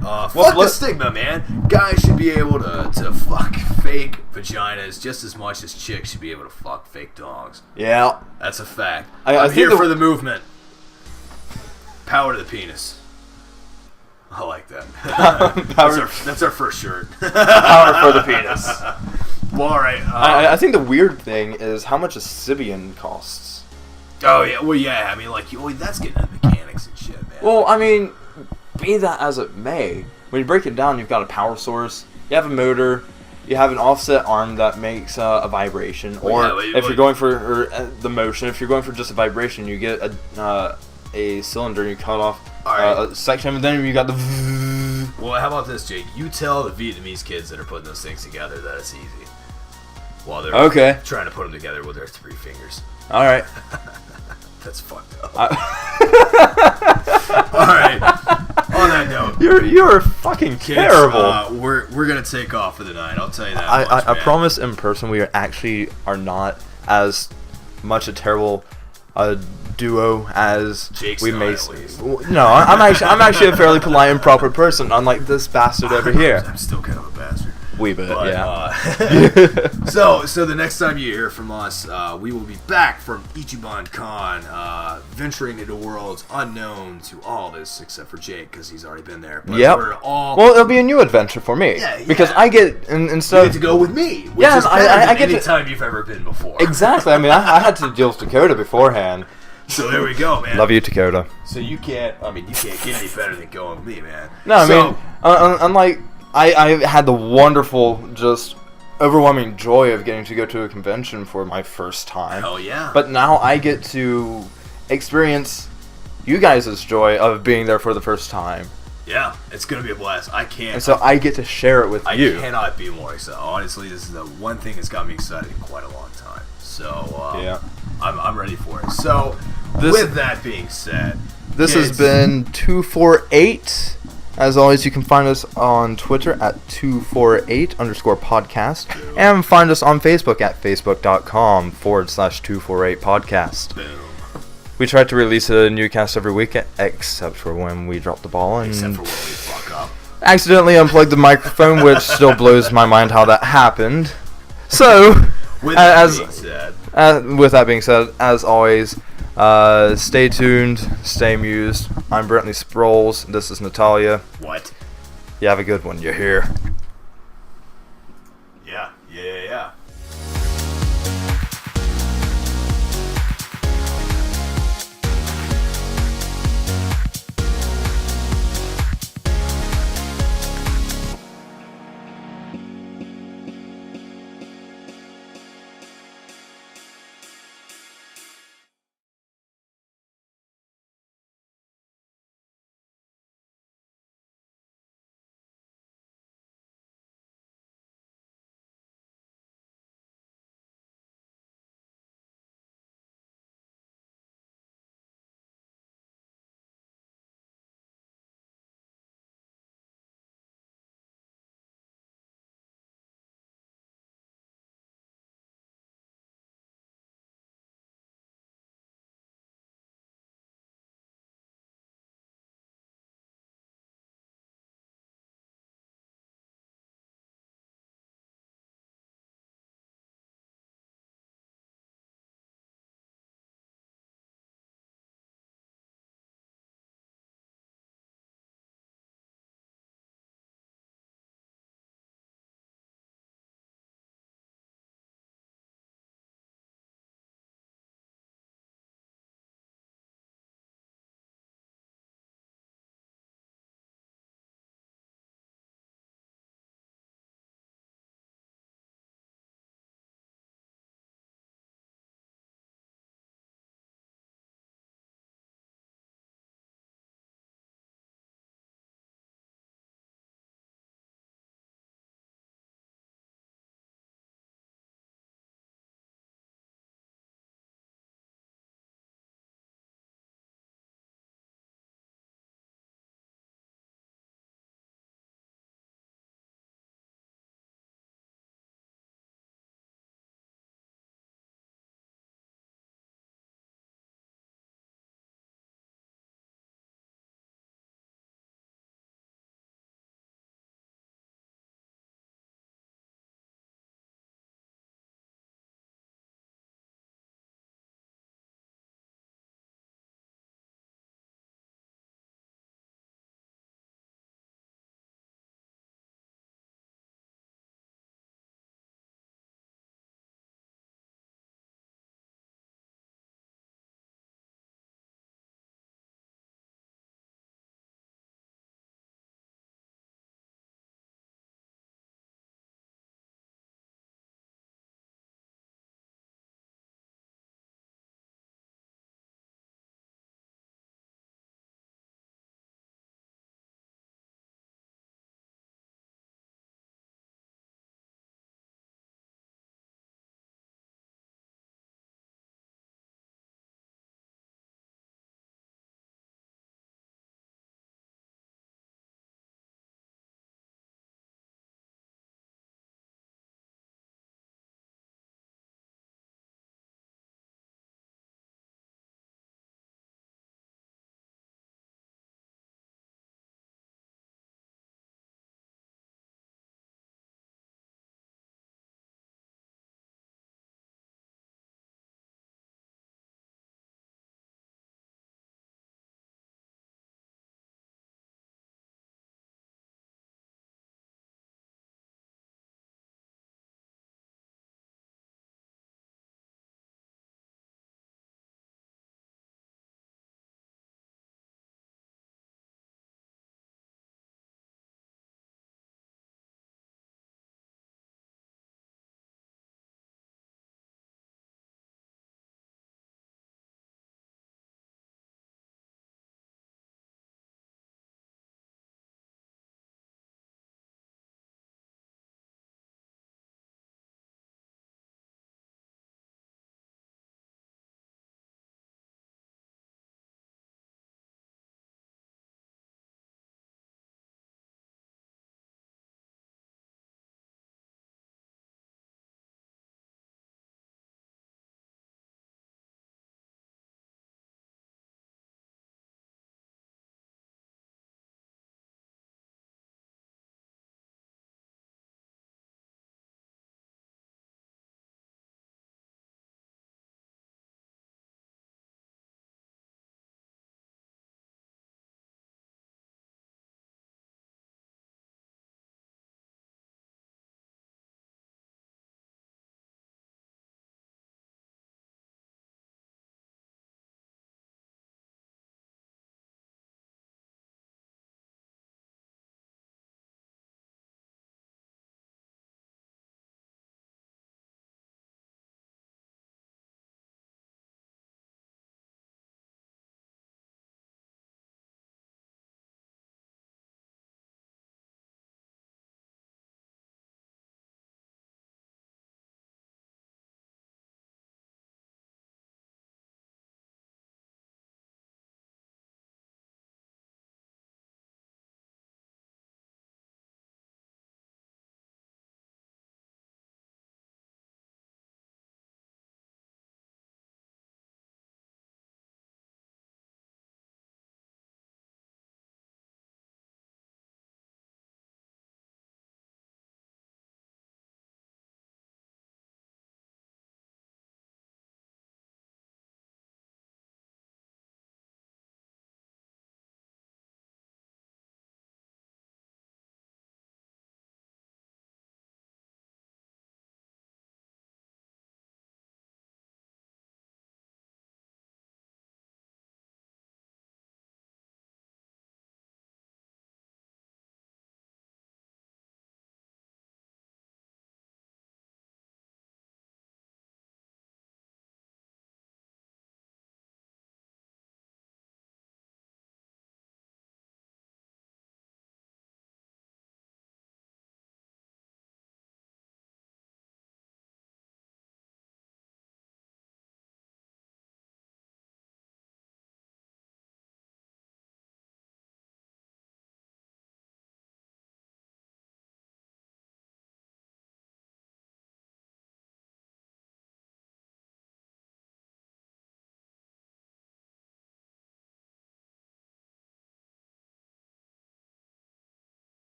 Speaker 1: Fuck the stigma, man. Guys should be able to fuck fake vaginas just as much as chicks should be able to fuck fake dogs.
Speaker 2: Yeah.
Speaker 1: That's a fact.
Speaker 2: I'm
Speaker 1: I'm here for the movement. Power to the penis. I like that. That's our first shirt.
Speaker 2: Power for the penis.
Speaker 1: Well, all right.
Speaker 2: I think the weird thing is how much a Sibian costs.
Speaker 1: Oh, yeah. Well, yeah. I mean, like, that's getting into mechanics and shit, man.
Speaker 2: Well, I mean, be that as it may, when you break it down, you've got a power source, you have a motor, you have an offset arm that makes a vibration, if you're going for the motion, if you're going for just a vibration, you get a cylinder and you cut off a section, and then you got the.
Speaker 1: Well, how about this, Jake? You tell the Vietnamese kids that are putting those things together that it's easy, while they're trying to put them together with their 3 fingers.
Speaker 2: All right.
Speaker 1: That's fucked up. All right. On that note,
Speaker 2: you're fucking
Speaker 1: kids,
Speaker 2: terrible.
Speaker 1: We're gonna take off for the night. I'll tell you that.
Speaker 2: I promise in person we are not as much a terrible duo as
Speaker 1: Jake's
Speaker 2: we
Speaker 1: not,
Speaker 2: may.
Speaker 1: at least.
Speaker 2: No, I'm actually a fairly polite and proper person, unlike this bastard over here.
Speaker 1: I'm still kind of a bastard.
Speaker 2: Wee bit,
Speaker 1: But,
Speaker 2: yeah.
Speaker 1: So the next time you hear from us, we will be back from Ichiban Con, venturing into worlds unknown to all this, except for Jake, because he's already been there. But we're all...
Speaker 2: Well, it'll be a new adventure for me.
Speaker 1: Yeah.
Speaker 2: Because I get... instead
Speaker 1: you get to go with me, which is better than any time you've ever been before.
Speaker 2: Exactly. I mean, I had to deal with Dakota beforehand.
Speaker 1: So there we go, man.
Speaker 2: Love you, Dakota.
Speaker 1: So you can't get any better than going with me, man.
Speaker 2: No, I mean, unlike... I had the wonderful, just overwhelming joy of getting to go to a convention for my first time.
Speaker 1: Hell yeah.
Speaker 2: But now I get to experience you guys' joy of being there for the first time.
Speaker 1: Yeah, it's going to be a blast.
Speaker 2: And so I get to share it with you.
Speaker 1: I cannot be more excited. Honestly, this is the one thing that's got me excited in quite a long time. So,
Speaker 2: yeah.
Speaker 1: I'm ready for it. So, with that being said...
Speaker 2: This has been 248. As always, you can find us on Twitter at 248_podcast. And find us on Facebook at facebook.com/248podcast.
Speaker 1: Boom.
Speaker 2: We try to release a new cast every week, except for when we drop the ball and
Speaker 1: except for when we fuck up.
Speaker 2: Accidentally unplugged the microphone, which still blows my mind how that happened. So, with that being said, as always, stay tuned, stay amused. I'm Brentley Sproles. This is Natalia.
Speaker 1: What?
Speaker 2: You have a good one. You're here.